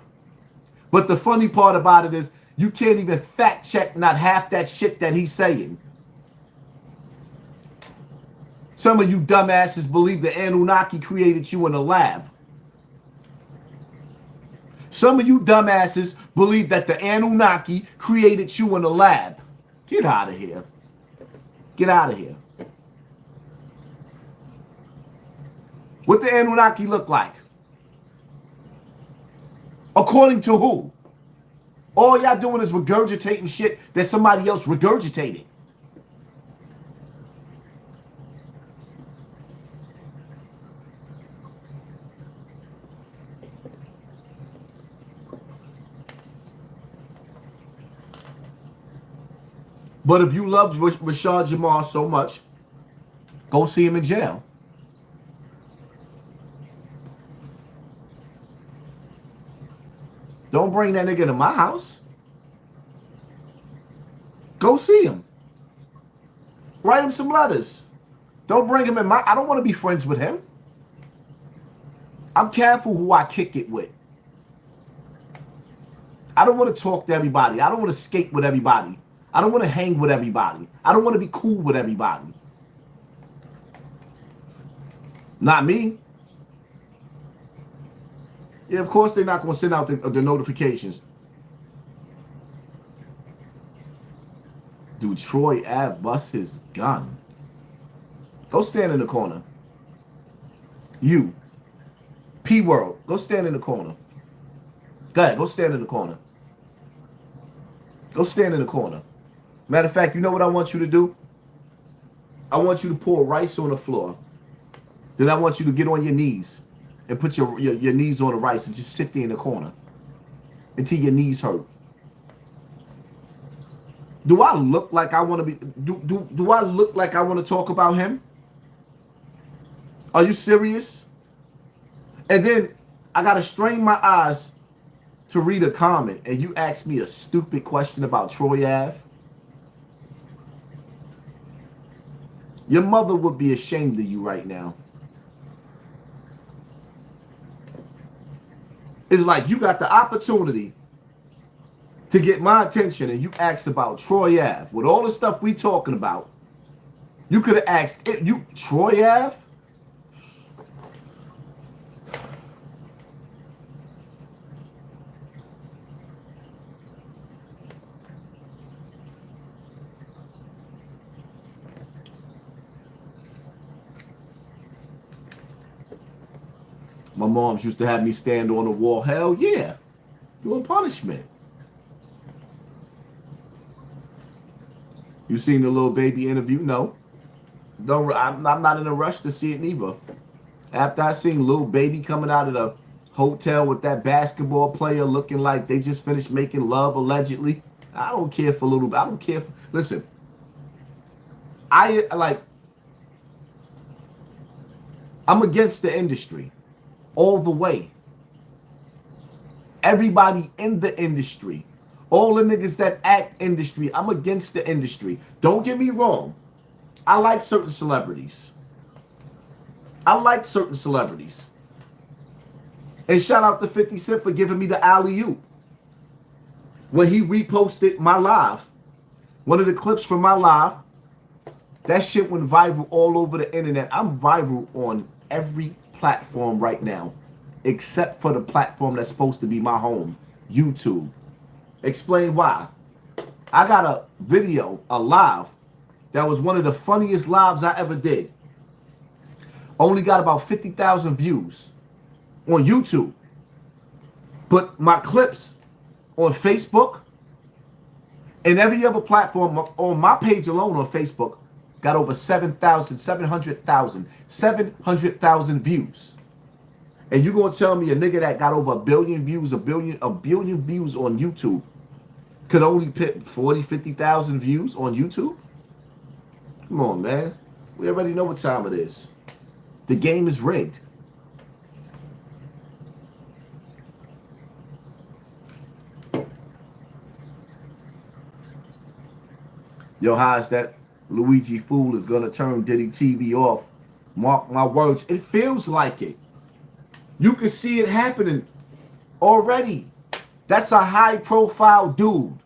But the funny part about it is you can't even fact check not half that shit that he's saying. Some of you dumbasses believe the Anunnaki created you in a lab. Some of you dumbasses believe that the Anunnaki created you in a lab. Get out of here. Get out of here. What the Anunnaki look like? According to who? All y'all doing is regurgitating shit that somebody else regurgitated. But if you love Rashad Jamal so much, go see him in jail. Don't bring that nigga to my house. Go see him. Write him some letters. Don't bring him in my... I don't want to be friends with him. I'm careful who I kick it with. I don't want to talk to everybody. I don't want to skate with everybody. I don't want to hang with everybody. I don't want to be cool with everybody. Not me. Yeah, of course they're not going to send out the notifications. Dude, Troy Ave bust his gun. Go stand in the corner. You. P-World. Go stand in the corner. Go ahead. Go stand in the corner. Go stand in the corner. Matter of fact, you know what I want you to do? I want you to pour rice on the floor. Then I want you to get on your knees and put your knees on the rice and just sit there in the corner until your knees hurt. Do I look like I want to be... Do I look like I want to talk about him? Are you serious? And then I got to strain my eyes to read a comment and you ask me a stupid question about Troy Ave? Your mother would be ashamed of you right now. It's like you got the opportunity to get my attention and you asked about Troy Ave. With all the stuff we talking about, you could have asked it. You Troy Ave? My moms used to have me stand on the wall. Hell yeah. Doing punishment. You seen the little baby interview? No. I'm not in a rush to see it neither. After I seen little baby coming out of the hotel with that basketball player looking like they just finished making love allegedly. I don't care for little... I don't care for... Listen. I'm against the industry. All the way. Everybody in the industry. All the niggas that act industry. I'm against the industry. Don't get me wrong. I like certain celebrities. And shout out to 50 Cent for giving me the alley-oop. When he reposted my live. One of the clips from my live. That shit went viral all over the internet. I'm viral on every platform right now, except for the platform that's supposed to be my home, YouTube. Explain why. I got a video, a live, that was one of the funniest lives I ever did. Only got about 50,000 views. on YouTube. But my clips on Facebook and every other platform on my page alone on Facebook got over 700,000 views. And you gonna tell me a nigga that got over a billion views on YouTube could only put 40, 50,000 views on YouTube? Come on, man. We already know what time it is. The game is rigged. Yo, how's that Luigi fool is gonna turn Diddy TV off? Mark my words. It feels like it. You can see it happening already. That's a high-profile dude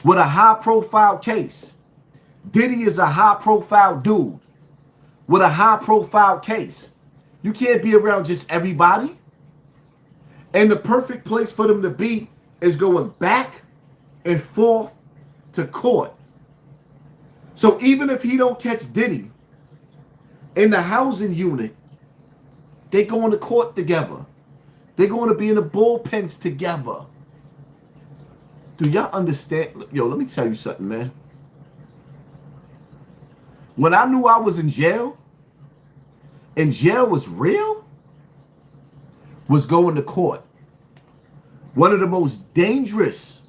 with a high-profile case. Diddy is a high-profile dude with a high-profile case. You can't be around just everybody. And the perfect place for them to be is going back and forth to court. So even if he don't catch Diddy in the housing unit, they going to court together. They're going to be in the bullpens together. Do y'all understand? Yo, let me tell you something, man. When I knew I was in jail, and jail was real, was going to court. One of the most dangerous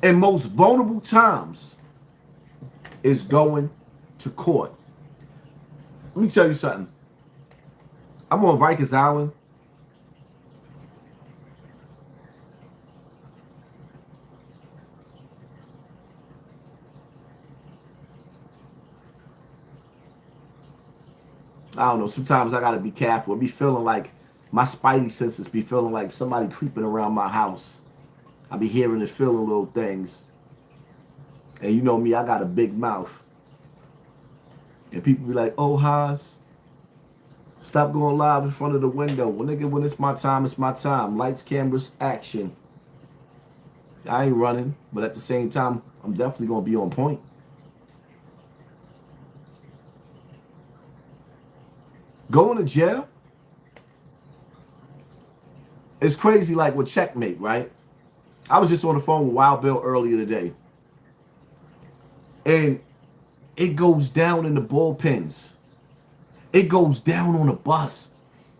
and most vulnerable times is going to court. Let me tell you something. I'm on Rikers Island. I don't know. Sometimes I got to be careful. I be feeling like my spidey senses be feeling like somebody creeping around my house. I be hearing and feeling little things. And you know me, I got a big mouth. And people be like, oh, Haas, stop going live in front of the window. Well, nigga, when it's my time, it's my time. Lights, cameras, action. I ain't running, but at the same time, I'm definitely going to be on point. Going to jail is crazy, like with Checkmate, right? I was just on the phone with Wild Bill earlier today. And it goes down in the bullpens. It goes down on a bus.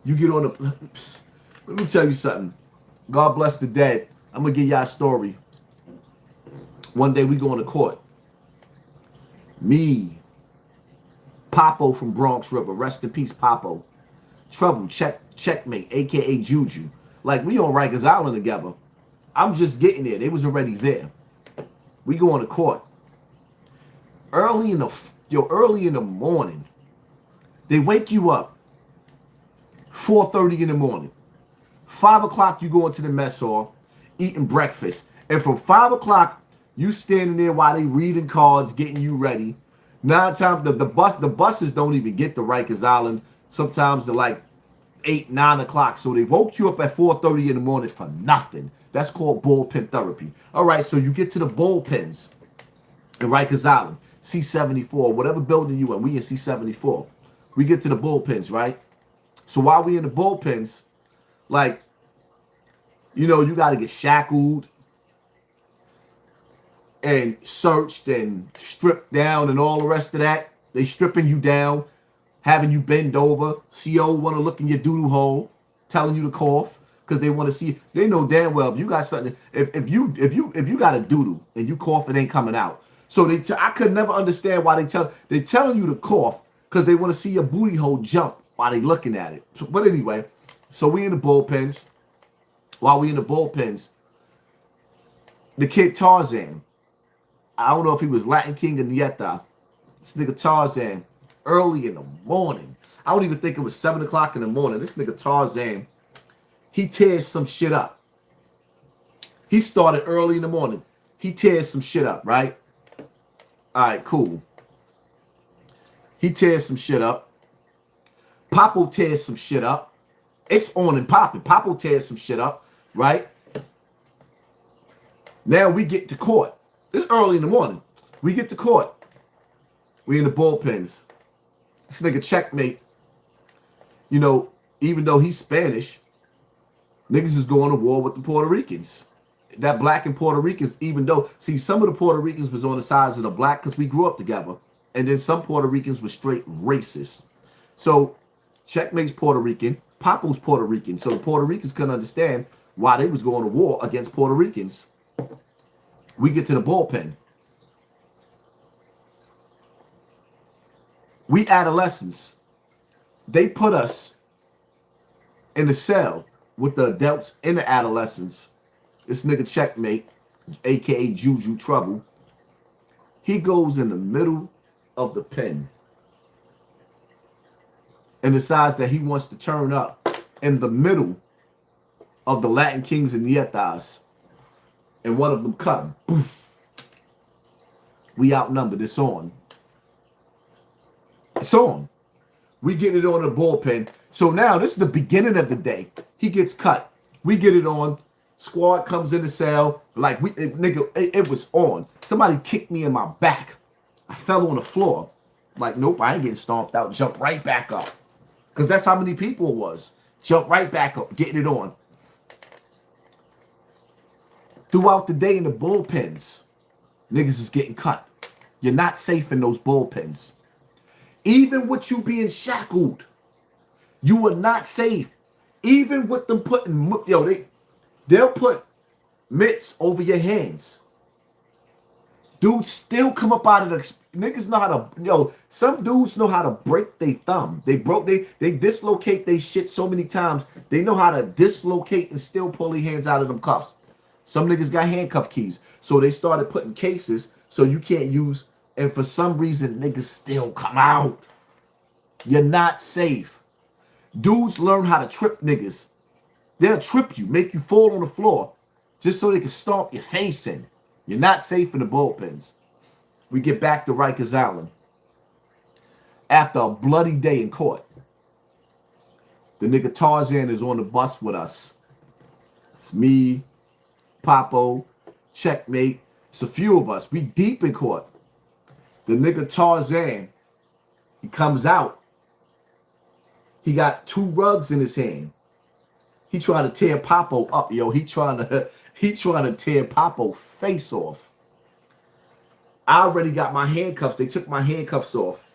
You get on the... Let me tell you something. God bless the dead. I'm going to give y'all a story. One day we going to court. Me, Papo from Bronx River. Rest in peace, Papo. Trouble, Checkmate, a.k.a. Juju. Like, we on Rikers Island together. I'm just getting there. They was already there. We going to court. Early in the morning, they wake you up 4:30 in the morning. 5 o'clock, you go into the mess hall, eating breakfast. And from 5 o'clock, you standing there while they reading cards, getting you ready. 9 times, the buses don't even get to Rikers Island. Sometimes they're like 8, 9 o'clock. So they woke you up at 4:30 in the morning for nothing. That's called bullpen therapy. All right, so you get to the bullpens in Rikers Island, C74, whatever building you in. We in C74. We get to the bullpens, right? So while we in the bullpens, like, you know, you got to get shackled and searched and stripped down and all the rest of that. They stripping you down, having you bend over. CO want to look in your doodle hole, telling you to cough because they want to see. They know damn well if you got something. If you got a doodle and you cough, it ain't coming out. So I could never understand why they telling you to cough because they want to see your booty hole jump while they looking at it. So, but anyway, so we in the bullpens. While we in the bullpens, the kid Tarzan. I don't know if he was Latin King or Nieta. This nigga Tarzan, early in the morning. I don't even think it was 7 o'clock in the morning. This nigga Tarzan, he tears some shit up. He started early in the morning. He tears some shit up, right? All right, cool. He tears some shit up. Papo tears some shit up. It's on and popping. Papo tears some shit up, right? Now we get to court. It's early in the morning. We get to court. We in the bullpens. This nigga Checkmate. you know, even though he's Spanish, niggas is going to war with the Puerto Ricans. That black and Puerto Ricans, even though, see, some of the Puerto Ricans was on the sides of the black because we grew up together. And then some Puerto Ricans were straight racist. So Checkmate's Puerto Rican, Papo's Puerto Rican. So the Puerto Ricans couldn't understand why they was going to war against Puerto Ricans. We get to the bullpen. We adolescents, they put us in the cell with the adults and the adolescents. This nigga Checkmate, aka Juju Trouble, he goes in the middle of the pen and decides that he wants to turn up in the middle of the Latin Kings and Nietas, and one of them cut him. Boom. We outnumbered. It's on. It's on. We get it on the bullpen. So now this is the beginning of the day. He gets cut. We get it on. Squad comes in the cell. Like, it was on. Somebody kicked me in my back. I fell on the floor. Like, nope, I ain't getting stomped out. Jump right back up. Because that's how many people it was. Jump right back up, getting it on. Throughout the day in the bullpens, niggas is getting cut. You're not safe in those bullpens. Even with you being shackled, you are not safe. Even with them putting, they'll put mitts over your hands. Dudes still come up out of the, niggas know how to, some dudes know how to break their thumb. They dislocate their shit so many times. They know how to dislocate and still pull their hands out of them cuffs. Some niggas got handcuff keys. So they started putting cases so you can't use, and for some reason, niggas still come out. You're not safe. Dudes learn how to trip niggas. They'll trip you, make you fall on the floor, just so they can stomp your face in. You're not safe in the bullpens. We get back to Rikers Island. After a bloody day in court, the nigga Tarzan is on the bus with us. It's me, Papo, Checkmate. It's a few of us. We deep in court. The nigga Tarzan, he comes out. He got 2 rugs in his hand. He trying to tear Papo up, yo. He trying to tear Papo face off. I already got my handcuffs. They took my handcuffs off.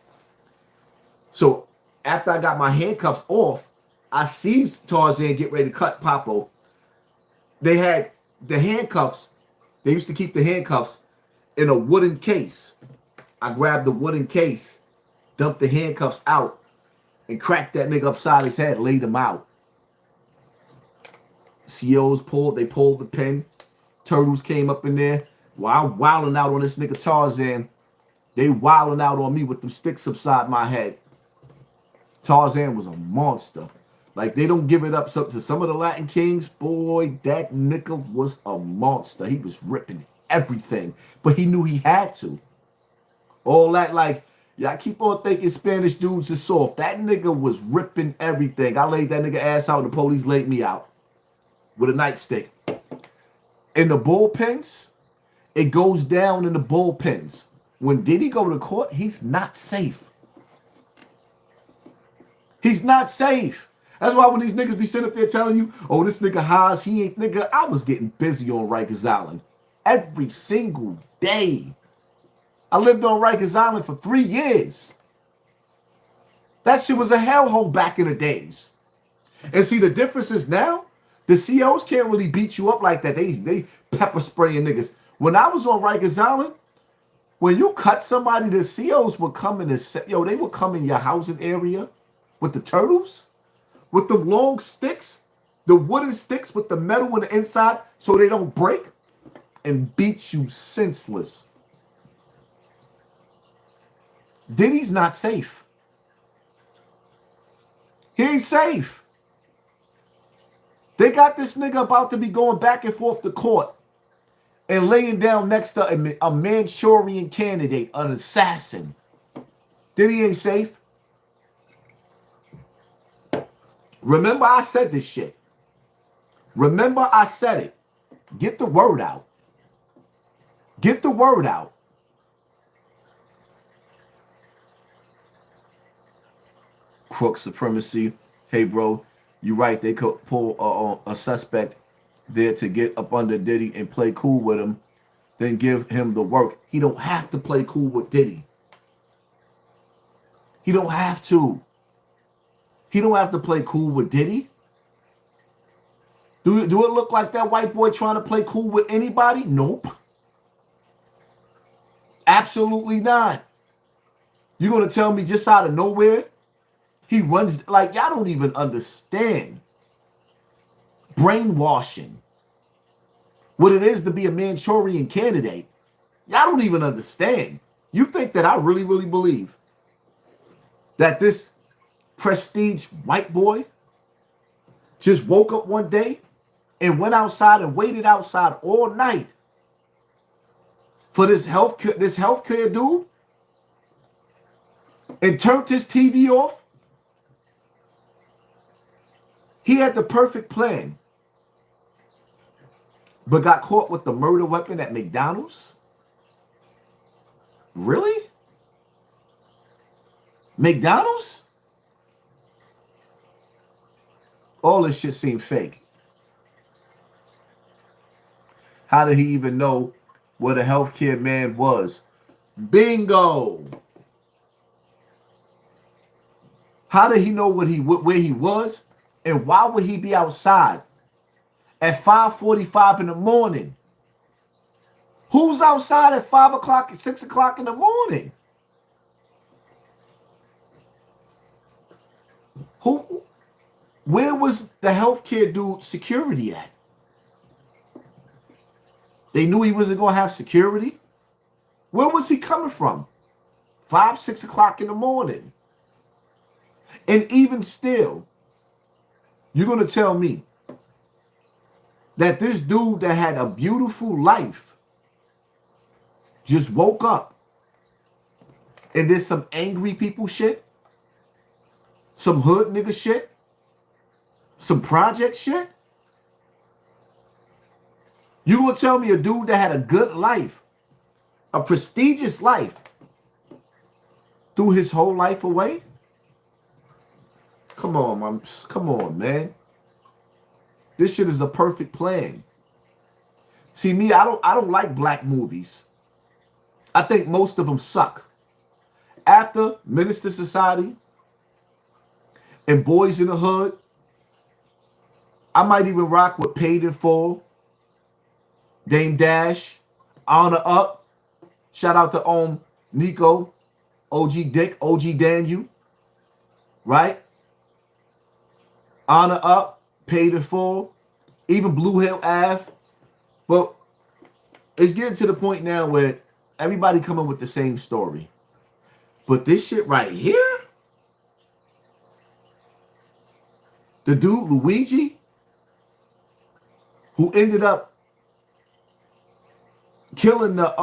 So after I got my handcuffs off, I see Tarzan get ready to cut Papo. They had the handcuffs. They used to keep the handcuffs in a wooden case. I grabbed the wooden case, dumped the handcuffs out, and cracked that nigga upside his head, laid him out. COs pulled the pin. Turtles came up in there. While I'm wilding out on this nigga Tarzan, they wilding out on me with them sticks upside my head. Tarzan was a monster. Like, they don't give it up to some of the Latin Kings. Boy, that nigga was a monster. He was ripping everything, but he knew he had to. All that, like, yeah, I keep on thinking Spanish dudes is soft. That nigga was ripping everything. I laid that nigga ass out, and the police laid me out with a nightstick. In the bullpens, it goes down in the bullpens. When Diddy go to court, he's not safe. He's not safe. That's why when these niggas be sitting up there telling you, oh, this nigga Haas, he ain't nigga. I was getting busy on Rikers Island every single day. I lived on Rikers Island for 3 years. That shit was a hellhole back in the days. And see, the difference is now, the COs can't really beat you up like that. They pepper spraying niggas. When I was on Rikers Island, when you cut somebody, the COs would come in they would come in your housing area with the turtles, with the long sticks, the wooden sticks with the metal on the inside so they don't break, and beat you senseless. Diddy's not safe. He ain't safe. They got this nigga about to be going back and forth to court and laying down next to a Manchurian candidate, an assassin. Diddy ain't safe. Remember I said this shit. Remember I said it. Get the word out. Get the word out. Crook supremacy. Hey, bro, you right. They could pull a suspect there to get up under Diddy and play cool with him, then give him the work. He don't have to play cool with Diddy. He don't have to. He don't have to play cool with Diddy. Do it look like that white boy trying to play cool with anybody? Nope. Absolutely not. You're going to tell me just out of nowhere, he runs like y'all don't even understand brainwashing. What it is to be a Manchurian candidate. Y'all don't even understand. You think that I really, really believe that this prestige white boy just woke up one day and went outside and waited outside all night for this healthcare dude and turned his TV off? He had the perfect plan, but got caught with the murder weapon at McDonald's? Really? McDonald's? All this shit seemed fake. How did he even know what a healthcare man was? Bingo. How did he know where he was? And why would he be outside at 5:45 in the morning? Who's outside at 5 o'clock, 6 o'clock in the morning? Where was the healthcare dude security at? They knew he wasn't going to have security. Where was he coming from? 5, 6 o'clock in the morning. And even still, you're going to tell me that this dude that had a beautiful life just woke up and did some angry people shit, some hood nigga shit, some project shit? You gonna tell me a dude that had a good life, a prestigious life, threw his whole life away? Come on, man. This shit is a perfect plan. See, me, I don't like black movies. I think most of them suck. After Minister Society and Boys in the Hood, I might even rock with Paid in Full, Dame Dash, Honor Up. Shout out to Nico, OG Dick, OG Daniel, right? Honor Up, Paid in Full, even Blue Hill Ave. But it's getting to the point now where everybody coming with the same story. But this shit right here, the dude Luigi, who ended up killing the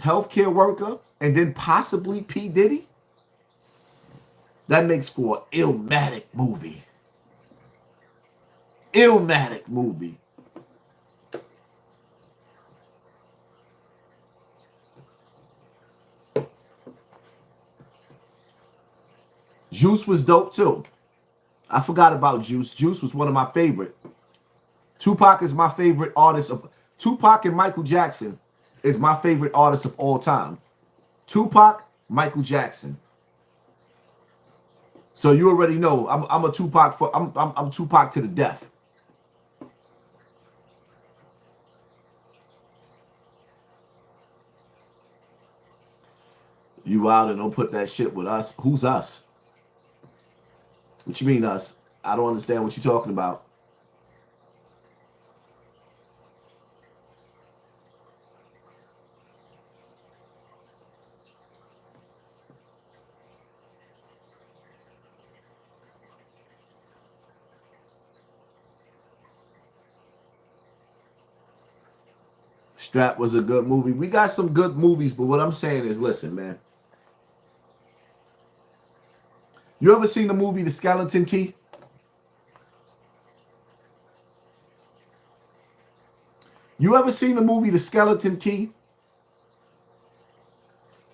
healthcare worker and then possibly P. Diddy, that makes for an Illmatic movie. Illmatic movie. Juice was dope too. I forgot about Juice. Juice was one of my favorite. Tupac is my favorite artist of Tupac and Michael Jackson is my favorite artist of all time. Tupac, Michael Jackson. So you already know I'm a Tupac for I'm Tupac to the death. You out and don't put that shit with us. Who's us? What you mean us? I don't understand what you're talking about. Strap was a good movie. We got some good movies, but what I'm saying is, listen, man. You ever seen the movie The Skeleton Key? You ever seen the movie The Skeleton Key?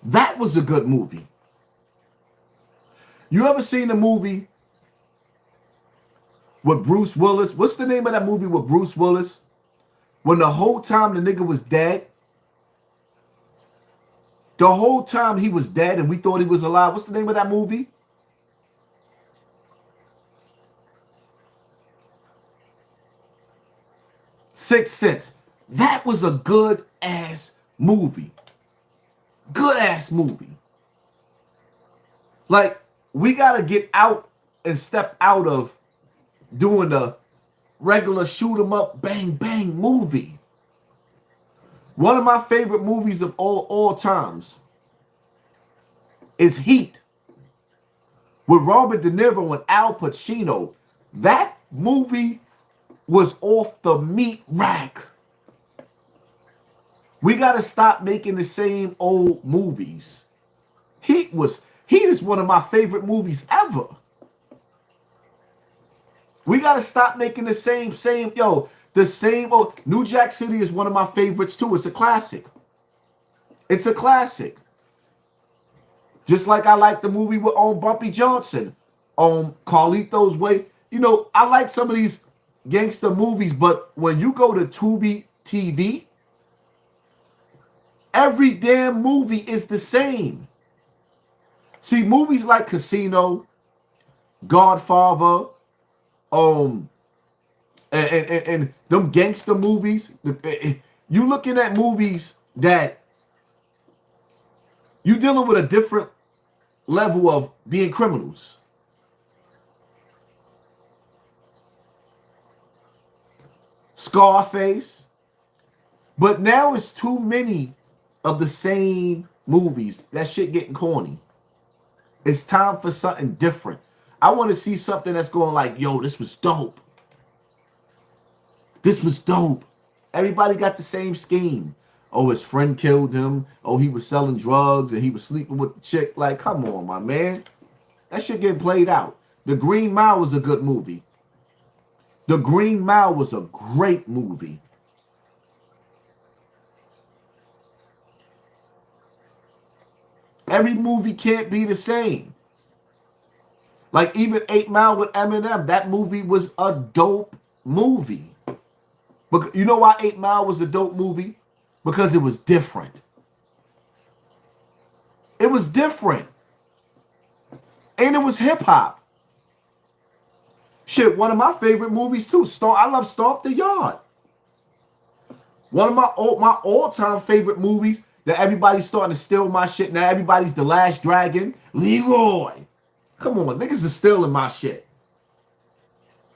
That was a good movie. You ever seen the movie with Bruce Willis. What's the name of that movie with Bruce Willis? When the whole time the nigga was dead. The whole time he was dead and we thought he was alive. What's the name of that movie? Sixth Sense. That was a good ass movie. Good ass movie. Like, we gotta get out and step out of doing the regular shoot 'em up, bang, bang movie. One of my favorite movies of all times is Heat with Robert De Niro and Al Pacino. That movie was off the meat rack. We got to stop making the same old movies. Heat is one of my favorite movies ever. We got to stop making the same old. New Jack City is one of my favorites too. It's a classic. It's a classic. Just like I like the movie with Bumpy Johnson, Carlito's Way. You know, I like some of these gangster movies, but when you go to Tubi TV, every damn movie is the same. See, movies like Casino, Godfather, and them gangster movies, you looking at movies that you dealing with a different level of being criminals. Scarface. But now it's too many of the same movies. That shit getting corny. It's time for something different. I want to see something that's going like, yo, this was dope. This was dope. Everybody got the same scheme. Oh, his friend killed him. Oh, he was selling drugs and he was sleeping with the chick. Like, come on, my man. That shit getting played out. The Green Mile was a good movie. The Green Mile was a great movie. Every movie can't be the same. Like even 8 Mile with Eminem, that movie was a dope movie. But you know why 8 Mile was a dope movie? Because it was different. It was different. And it was hip hop. Shit, one of my favorite movies too. I love Stomp the Yard. One of my all-time favorite movies that everybody's starting to steal my shit. Now everybody's The Last Dragon. Leroy. Come on, niggas are stealing my shit.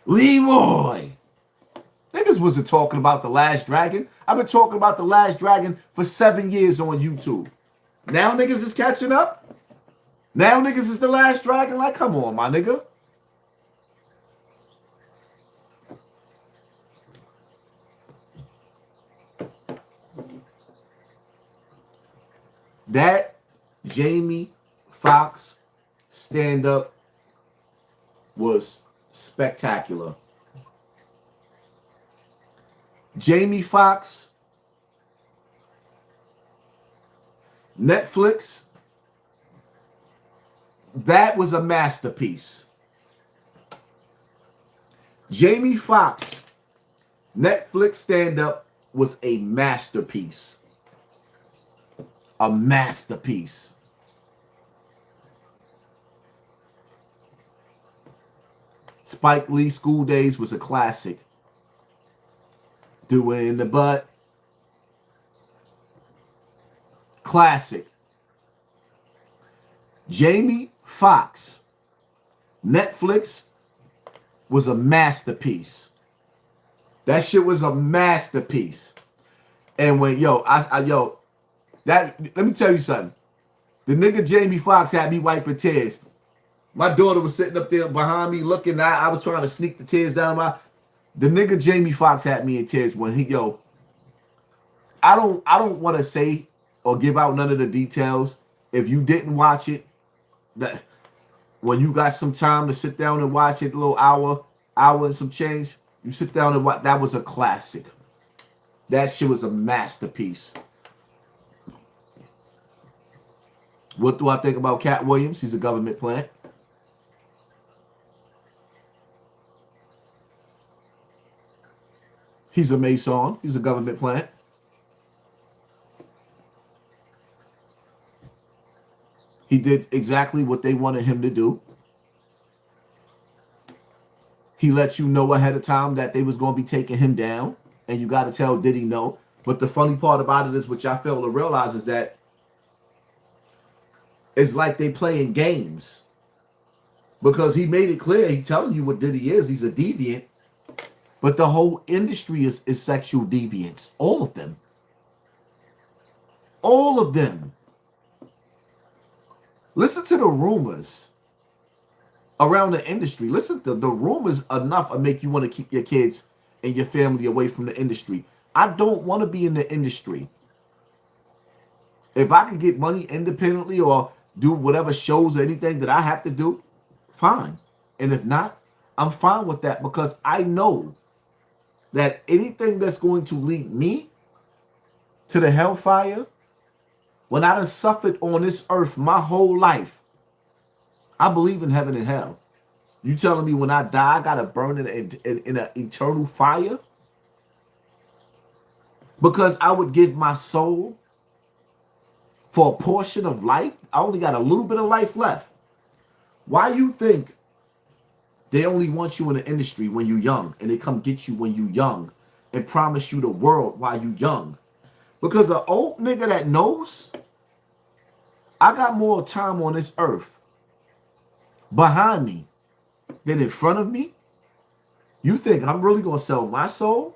Leroy. Niggas wasn't talking about The Last Dragon. I've been talking about The Last Dragon for 7 years on YouTube. Now niggas is catching up. Now niggas is The Last Dragon. Like, come on, my nigga. That Jamie Foxx stand-up was spectacular. Jamie Foxx, Netflix, that was a masterpiece. Jamie Foxx, Netflix stand-up was a masterpiece. A masterpiece. Spike Lee School Days was a classic. Doing the Butt. Classic. Jamie Foxx, Netflix was a masterpiece. That shit was a masterpiece. And when let me tell you something. The nigga Jamie Foxx had me wiping tears. My daughter was sitting up there behind me looking. I was trying to sneak the tears down the nigga Jamie Foxx had me in tears when I don't want to say or give out none of the details. If you didn't watch it, that when you got some time to sit down and watch it, a little hour and some change, you sit down and watch. That was a classic. That shit was a masterpiece. What do I think about Cat Williams? He's a government plant. He's a Mason. He's a government plant. He did exactly what they wanted him to do. He lets you know ahead of time that they was going to be taking him down. And you got to tell, did he know? But the funny part about it is, which I fail to realize, is that it's like they playing games. Because he made it clear, he telling you what Diddy is. He's a deviant. But the whole industry is sexual deviants. All of them. All of them. Listen to the rumors around the industry. Listen to the rumors enough to make you want to keep your kids and your family away from the industry. I don't want to be in the industry. If I could get money independently or do whatever shows or anything that I have to do, fine. And if not, I'm fine with that, because I know that anything that's going to lead me to the hellfire, when I done suffered on this earth my whole life, I believe in heaven and hell. You telling me when I die, I got to burn in an eternal fire? Because I would give my soul for a portion of life? I only got a little bit of life left. Why you think they only want you in the industry when you're young, and they come get you when you're young and promise you the world while you're young? Because an old nigga that knows I got more time on this earth behind me than in front of me, you think I'm really going to sell my soul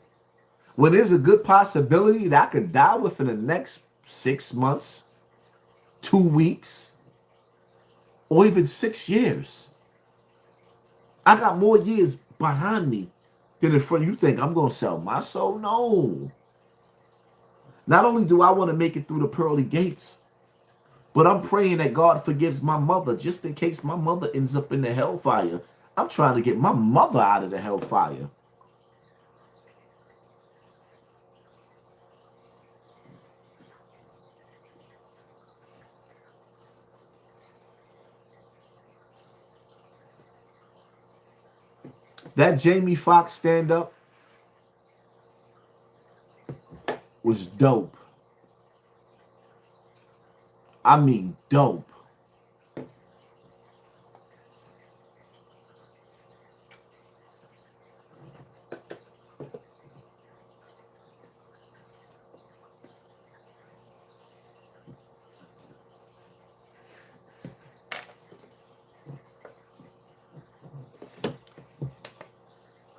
when there's a good possibility that I could die within the next 6 months, 2 weeks, or even 6 years? I got more years behind me than in front. You think I'm going to sell my soul? No. Not only do I want to make it through the pearly gates, but I'm praying that God forgives my mother, just in case my mother ends up in the hellfire. I'm trying to get my mother out of the hellfire. That Jamie Foxx stand-up was dope. I mean, dope.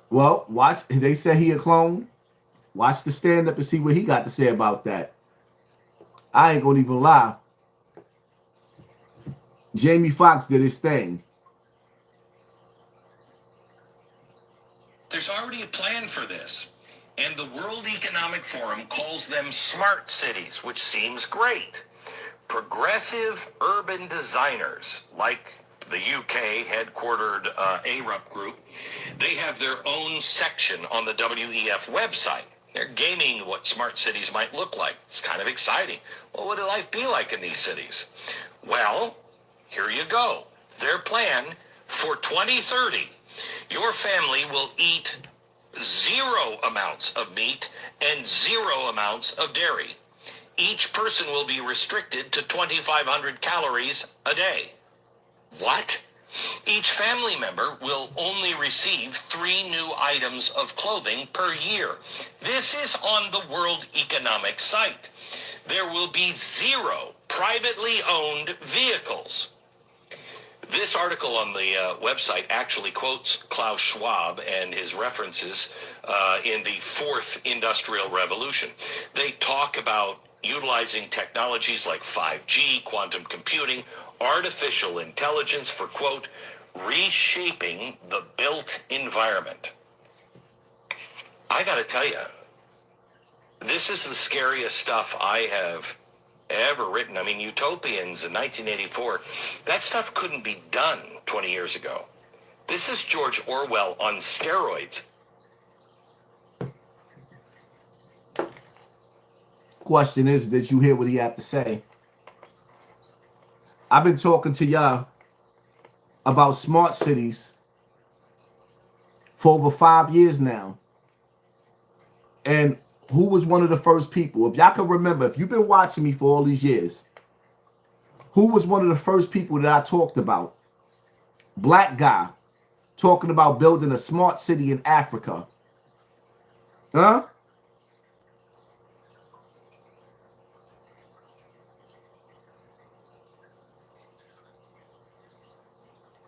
Well, watch. They say he a clone. Watch the stand-up and see what he got to say about that. I ain't gonna even lie. Jamie Foxx did his thing. There's already a plan for this, and the World Economic Forum calls them smart cities, which seems great. Progressive urban designers, like the UK headquartered ARUP group, they have their own section on the WEF website. They're gaming what smart cities might look like. It's kind of exciting. Well, what would life be like in these cities? Well, here you go. Their plan for 2030, your family will eat 0 amounts of meat and 0 amounts of dairy. Each person will be restricted to 2,500 calories a day. What? Each family member will only receive 3 new items of clothing per year. This is on the World Economic site. There will be 0 privately owned vehicles. This article on the website actually quotes Klaus Schwab and his references in the 4th Industrial Revolution. They talk about utilizing technologies like 5G, quantum computing, artificial intelligence for, quote, reshaping the built environment. I got to tell you, this is the scariest stuff I have ever written. I mean, Utopians in 1984, that stuff couldn't be done 20 years ago. This is George Orwell on steroids. Question is, did you hear what he had to say? I've been talking to y'all about smart cities for over 5 years now. And who was one of the first people? If y'all can remember, if you've been watching me for all these years, who was one of the first people that I talked about? Black guy talking about building a smart city in Africa. Huh?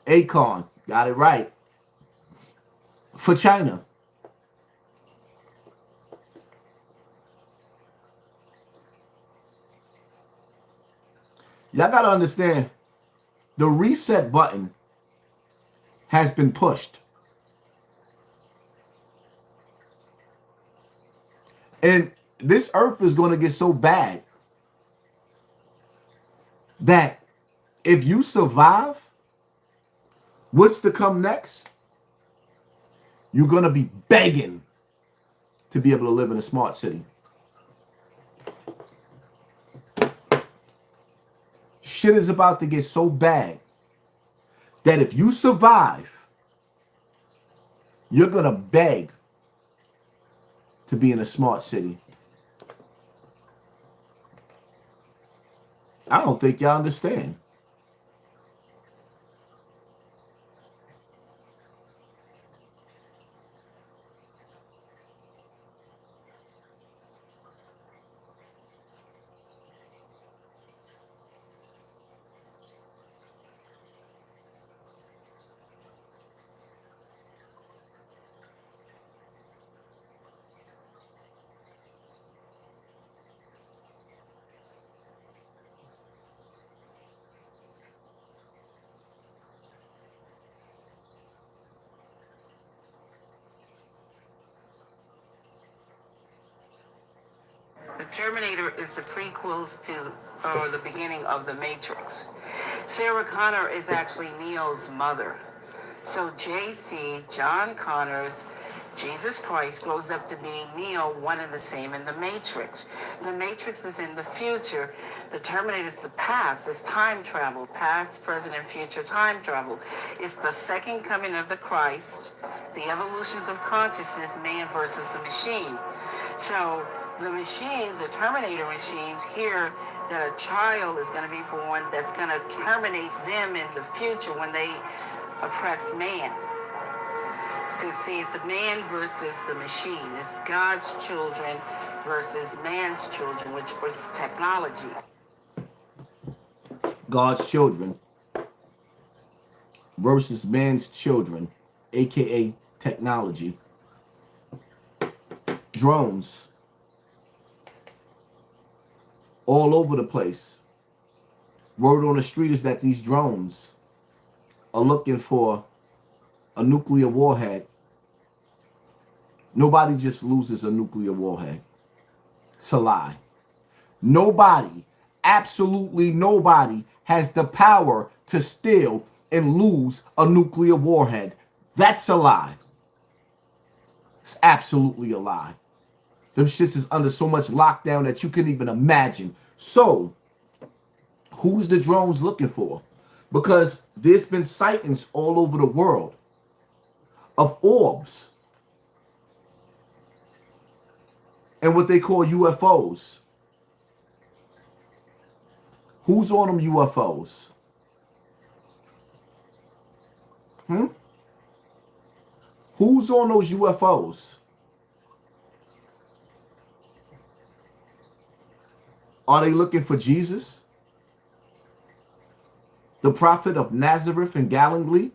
Akon, got it right. For China. Y'all got to understand, the reset button has been pushed. And this earth is going to get so bad that if you survive, what's to come next? You're going to be begging to be able to live in a smart city. Shit is about to get so bad that if you survive, you're going to beg to be in a smart city. I don't think y'all understand. The Terminator is the prequels to, or the beginning of The Matrix. Sarah Connor is actually Neo's mother. So JC, John Connor's Jesus Christ, grows up to being Neo, one and the same in The Matrix. The Matrix is in the future. The Terminator is the past. It's time travel, past, present, and future time travel. It's the second coming of the Christ, the evolutions of consciousness, man versus the machine. So the machines, the Terminator machines, hear that a child is going to be born that's going to terminate them in the future when they oppress man. Because see, it's the man versus the machine. It's God's children versus man's children, which was technology. God's children versus man's children, aka technology. Drones all over the place. Word on the street is that these drones are looking for a nuclear warhead. Nobody just loses a nuclear warhead. It's a lie. Nobody, absolutely nobody, has the power to steal and lose a nuclear warhead. That's a lie. It's absolutely a lie. Them shits is under so much lockdown that you couldn't even imagine. So, who's the drones looking for? Because there's been sightings all over the world of orbs and what they call UFOs. Who's on them UFOs? Who's on those UFOs? Are they looking for Jesus? The prophet of Nazareth in Galilee?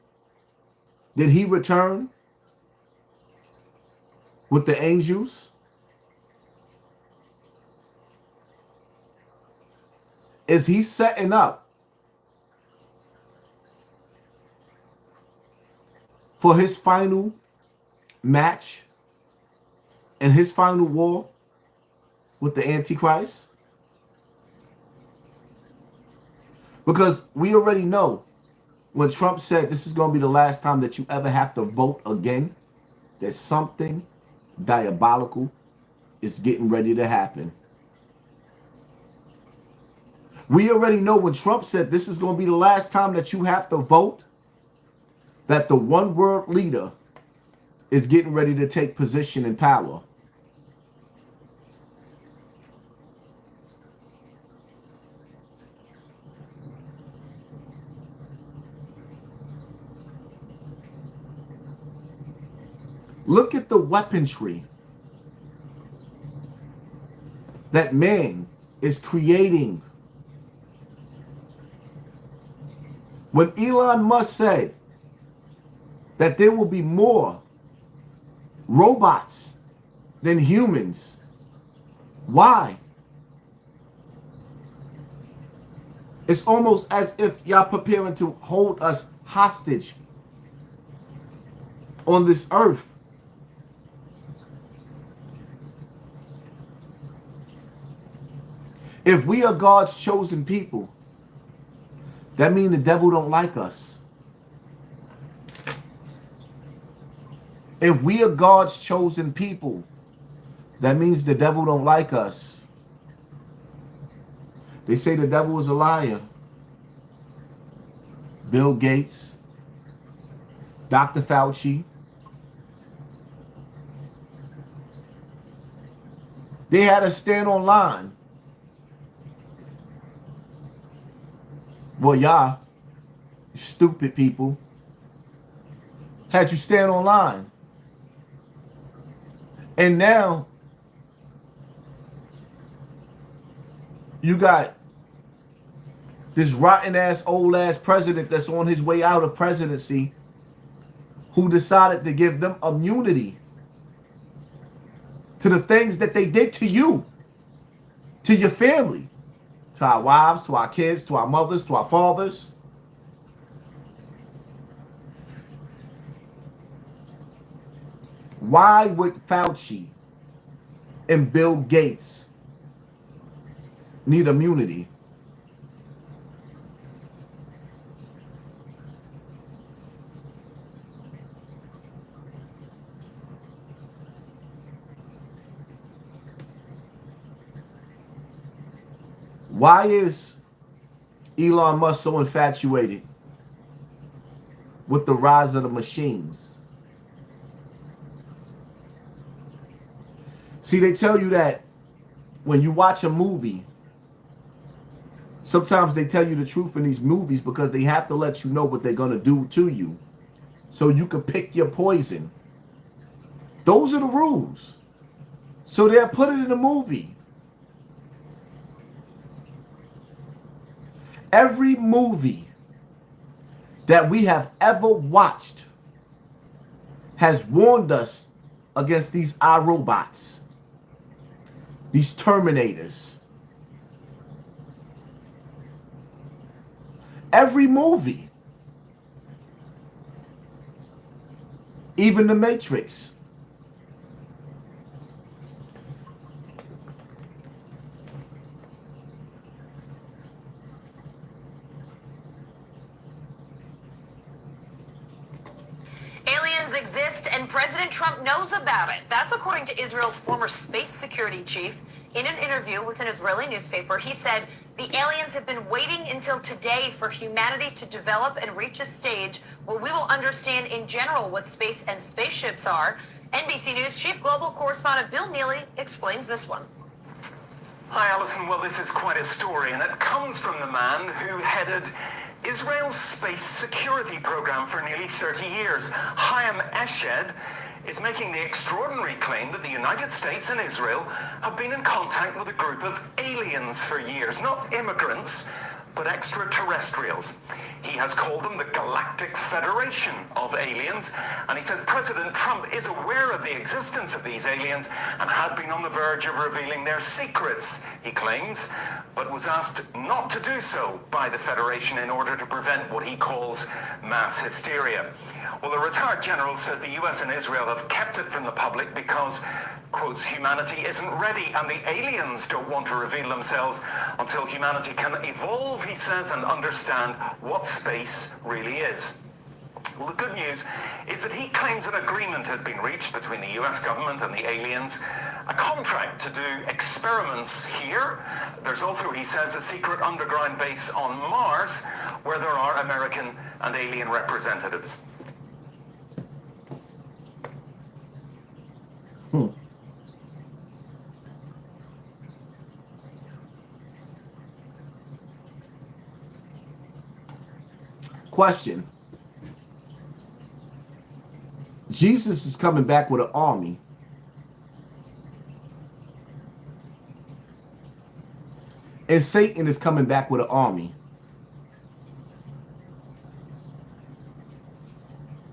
Did he return with the angels? Is he setting up for his final match and his final war with the Antichrist? Because we already know when Trump said this is going to be the last time that you ever have to vote again, that something diabolical is getting ready to happen. We already know when Trump said this is going to be the last time that you have to vote, that the one world leader is getting ready to take position in power. Look at the weaponry that man is creating. When Elon Musk said that there will be more robots than humans, why? It's almost as if y'all preparing to hold us hostage on this earth. If we are God's chosen people, that means the devil don't like us. If we are God's chosen people, that means the devil don't like us. They say the devil is a liar. Bill Gates, Dr. Fauci. They had to stand online. Well, y'all, stupid people, had you stand online. And now you got this rotten ass, old ass president that's on his way out of presidency who decided to give them immunity to the things that they did to you, to your family, to our wives, to our kids, to our mothers, to our fathers. Why would Fauci and Bill Gates need immunity? Why is Elon Musk so infatuated with the rise of the machines? See, they tell you that when you watch a movie, sometimes they tell you the truth in these movies because they have to let you know what they're going to do to you so you can pick your poison. Those are the rules. So they'll put it in a movie. Every movie that we have ever watched has warned us against these iRobots, these Terminators. Every movie, even The Matrix. Aliens exist and President Trump knows about it. That's according to Israel's former space security chief. In an interview with an Israeli newspaper, he said the aliens have been waiting until today for humanity to develop and reach a stage where we will understand in general what space and spaceships are. NBC News chief global correspondent Bill Neely explains this one. Hi, Alison. Well, this is quite a story, and it comes from the man who headed Israel's space security program for nearly 30 years. Chaim Eshed is making the extraordinary claim that the United States and Israel have been in contact with a group of aliens for years. Not immigrants, but extraterrestrials. He has called them the Galactic Federation of Aliens, and he says President Trump is aware of the existence of these aliens and had been on the verge of revealing their secrets, he claims, but was asked not to do so by the Federation in order to prevent what he calls mass hysteria. Well, the retired general says the US and Israel have kept it from the public because, quotes, humanity isn't ready and the aliens don't want to reveal themselves until humanity can evolve, he says, and understand what space really is. Well, the good news is that he claims an agreement has been reached between the US government and the aliens, a contract to do experiments here. There's also, he says, a secret underground base on Mars where there are American and alien representatives. Question. Jesus is coming back with an army. And Satan is coming back with an army.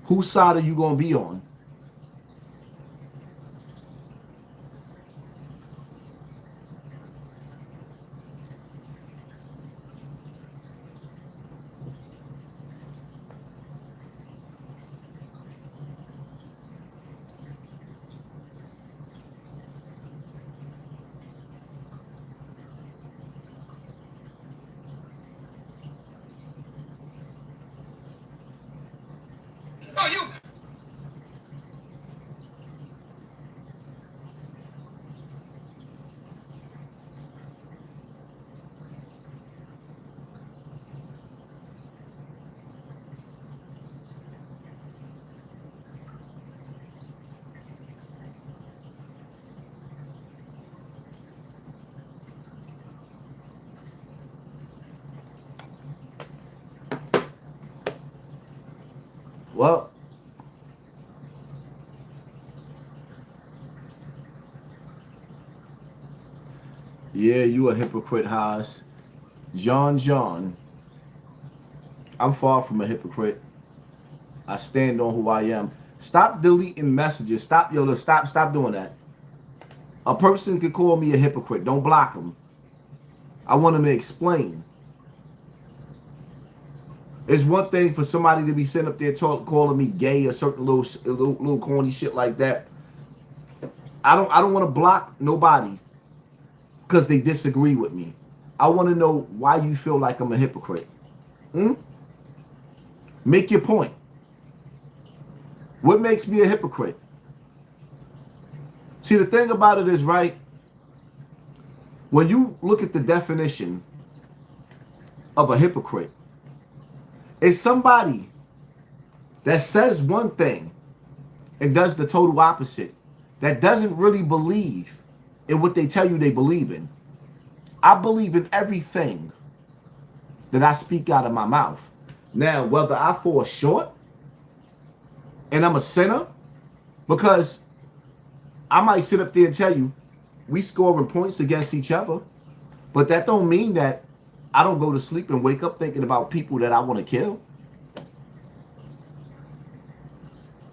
Whose side are you going to be on? Oh, you. Well, yeah, you a hypocrite, Haas. John. I'm far from a hypocrite. I stand on who I am. Stop deleting messages. Stop doing that. A person could call me a hypocrite. Don't block them. I want them to explain. It's one thing for somebody to be sitting up there calling me gay or certain little corny shit like that. I don't want to block nobody because they disagree with me. I want to know why you feel like I'm a hypocrite. Make your point. What makes me a hypocrite? See, the thing about it is, right, when you look at the definition of a hypocrite, it's somebody that says one thing and does the total opposite, that doesn't really believe in what they tell you they believe in. I believe in everything that I speak out of my mouth. Now, whether I fall short and I'm a sinner, because I might sit up there and tell you we scoring points against each other, but that don't mean that I don't go to sleep and wake up thinking about people that I want to kill.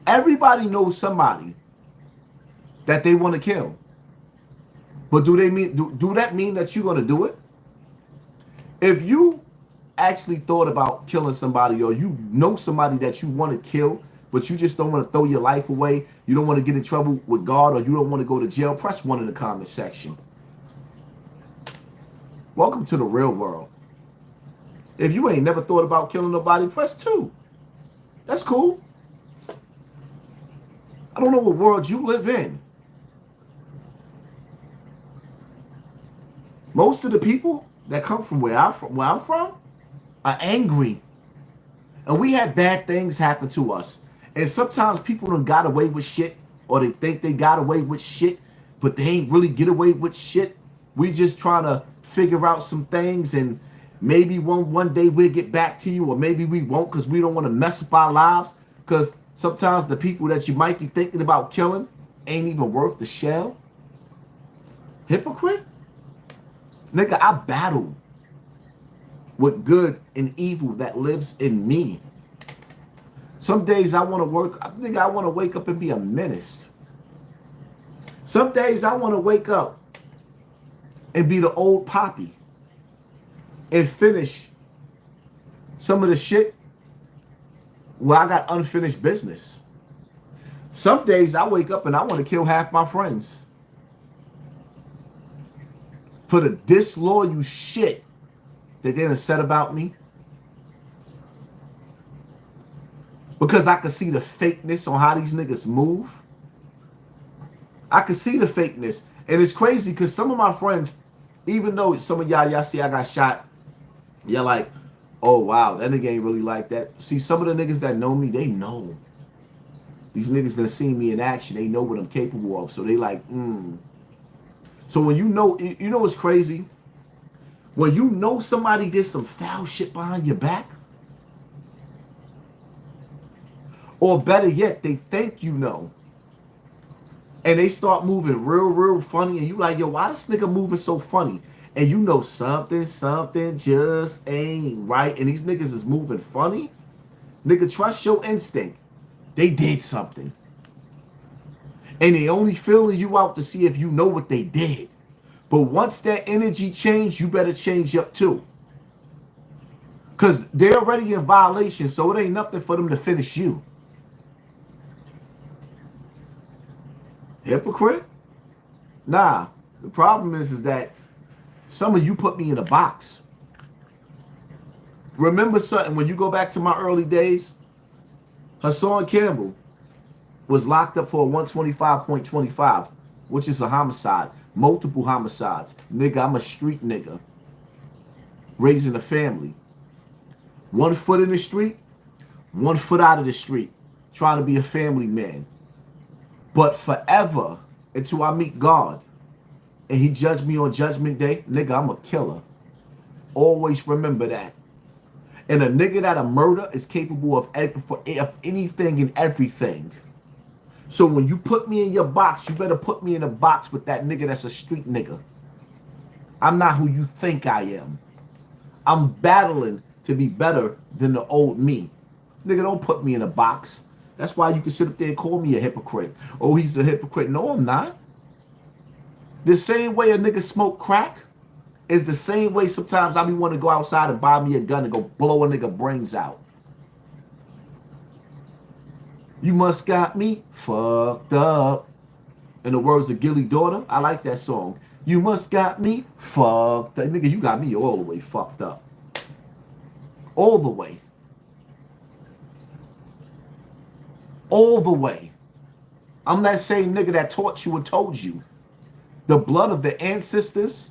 Everybody knows somebody that they want to kill. But do that mean that you're going to do it? If you actually thought about killing somebody, or you know somebody that you want to kill, but you just don't want to throw your life away, you don't want to get in trouble with God, or you don't want to go to jail, press 1 in the comment section. Welcome to the real world. If you ain't never thought about killing nobody, press 2. That's cool. I don't know what world you live in. Most of the people that come from where I'm from are angry. And we had bad things happen to us. And sometimes people done got away with shit, or they think they got away with shit, but they ain't really get away with shit. We just trying to figure out some things, and maybe one day we'll get back to you, or maybe we won't, because we don't want to mess up our lives. Because sometimes the people that you might be thinking about killing ain't even worth the shell. Hypocrite? Nigga, I battle with good and evil that lives in me. Some days I want to work. I think I want to wake up and be a menace. Some days I want to wake up and be the old Poppy and finish some of the shit where I got unfinished business. Some days I wake up and I want to kill half my friends for the disloyal shit that they done said about me. Because I could see the fakeness on how these niggas move. I could see the fakeness. And it's crazy because some of my friends, even though some of y'all see I got shot, y'all like, oh wow, that nigga ain't really like that. See, some of the niggas that know me, they know. These niggas that seen me in action, they know what I'm capable of. So they like, So when you know what's crazy? When you know somebody did some foul shit behind your back, Or better yet, they think you know. And they start moving real funny. And you like, yo, why this nigga moving so funny? And you know something just ain't right. And these niggas is moving funny. Nigga, trust your instinct. They did something. And they only feeling you out to see if you know what they did. But once that energy change, you better change up too. Because they're already in violation, so it ain't nothing for them to finish you. Hypocrite? Nah. The problem is that some of you put me in a box. Remember something, when you go back to my early days, Hassan Campbell was locked up for a 125.25, which is a homicide. Multiple homicides. Nigga, I'm a street nigga. Raising a family. 1 foot in the street, 1 foot out of the street. Trying to be a family man. But forever, until I meet God, and he judged me on Judgment Day, nigga, I'm a killer. Always remember that. And a nigga that a murder is capable of anything and everything. So when you put me in your box, you better put me in a box with that nigga that's a street nigga. I'm not who you think I am. I'm battling to be better than the old me. Nigga, don't put me in a box. That's why you can sit up there and call me a hypocrite. Oh, he's a hypocrite. No, I'm not. The same way a nigga smoke crack is the same way sometimes I be want to go outside and buy me a gun and go blow a nigga brains out. You must got me fucked up. In the words of Gilly Daughter, I like that song. You must got me fucked up. Nigga, you got me all the way fucked up. All the way. All the way. I'm that same nigga that taught you and told you. The blood of the ancestors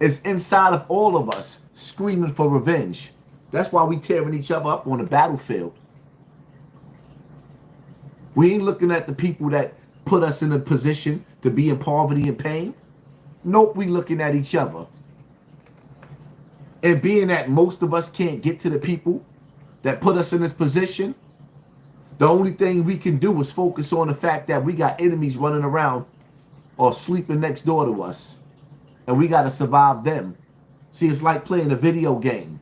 is inside of all of us, screaming for revenge. That's why we tearing each other up on the battlefield. We ain't looking at the people that put us in a position to be in poverty and pain. Nope, we looking at each other. And being that most of us can't get to the people that put us in this position, the only thing we can do is focus on the fact that we got enemies running around or sleeping next door to us. And we got to survive them. See, it's like playing a video game.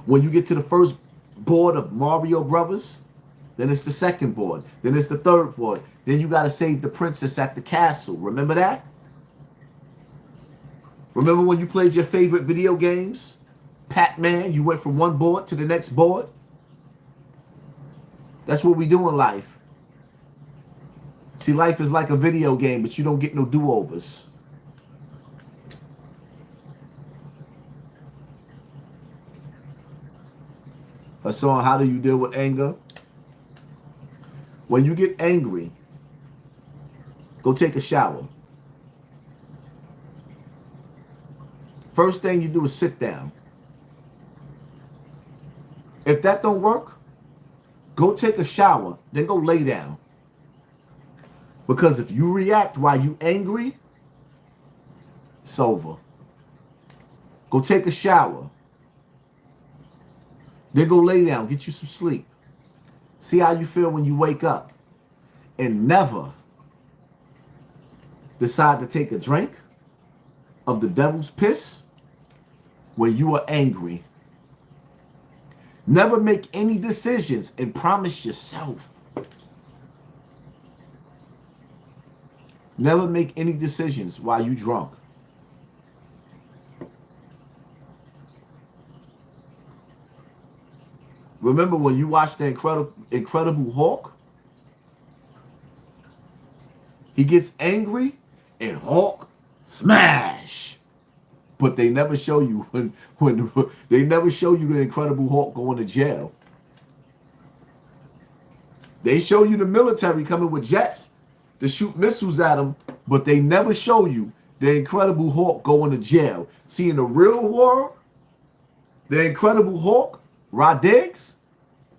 When you get to the first board of Mario Brothers, then it's the second board. Then it's the third board. Then you got to save the princess at the castle. Remember that? Remember when you played your favorite video games? Pac-Man, you went from one board to the next board? That's what we do in life. See, life is like a video game, but you don't get no do-overs. Hassan, how do you deal with anger? When you get angry, go take a shower. First thing you do is sit down. If that don't work, go take a shower, then go lay down. Because if you react while you angry, it's over. Go take a shower. Then go lay down, get you some sleep. See how you feel when you wake up. And never decide to take a drink of the devil's piss when you are angry. Never make any decisions and promise yourself. Never make any decisions while you drunk. Remember when you watched the Incredible Hulk? He gets angry and Hulk smash. But they never show you when they never show you the Incredible Hulk going to jail. They show you the military coming with jets to shoot missiles at him, but they never show you the Incredible Hulk going to jail. See, in the real world, the Incredible Hulk, Rod Diggs,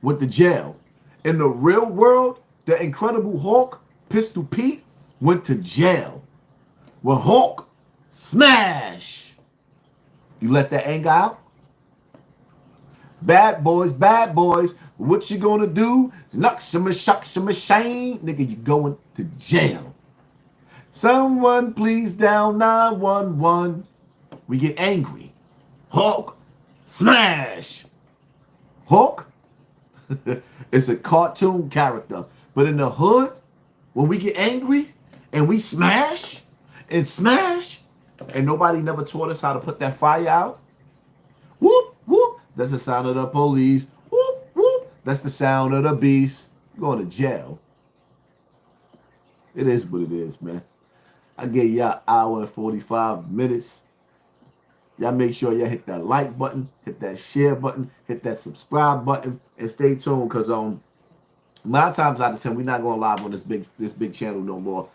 went to jail. In the real world, the Incredible Hulk, Pistol Pete, went to jail. When Hulk smash, you let that anger out. Bad boys. What you gonna do? Knock some shock some shame. Nigga, you going to jail. Someone please down 911. We get angry. Hulk smash. Hulk is a cartoon character. But in the hood, when we get angry and we smash, and nobody never taught us how to put that fire out. Whoop, whoop. That's the sound of the police. Whoop, whoop. That's the sound of the beast. Going to jail. It is what it is, man. I gave y'all an hour and 45 minutes. Y'all make sure y'all hit that like button, hit that share button, hit that subscribe button, and stay tuned, because 9 times out of 10, we're not going live on this big channel no more.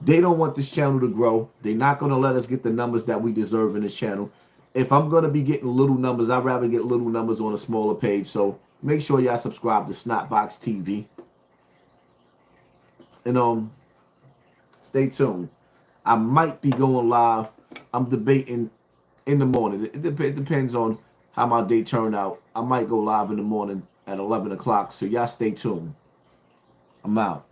They don't want this channel to grow. They're not going to let us get the numbers that we deserve in this channel. If I'm going to be getting little numbers, I'd rather get little numbers on a smaller page. So make sure y'all subscribe to Snotbox TV. And stay tuned. I might be going live. I'm debating in the morning. It depends on how my day turned out. I might go live in the morning at 11 o'clock. So y'all stay tuned. I'm out.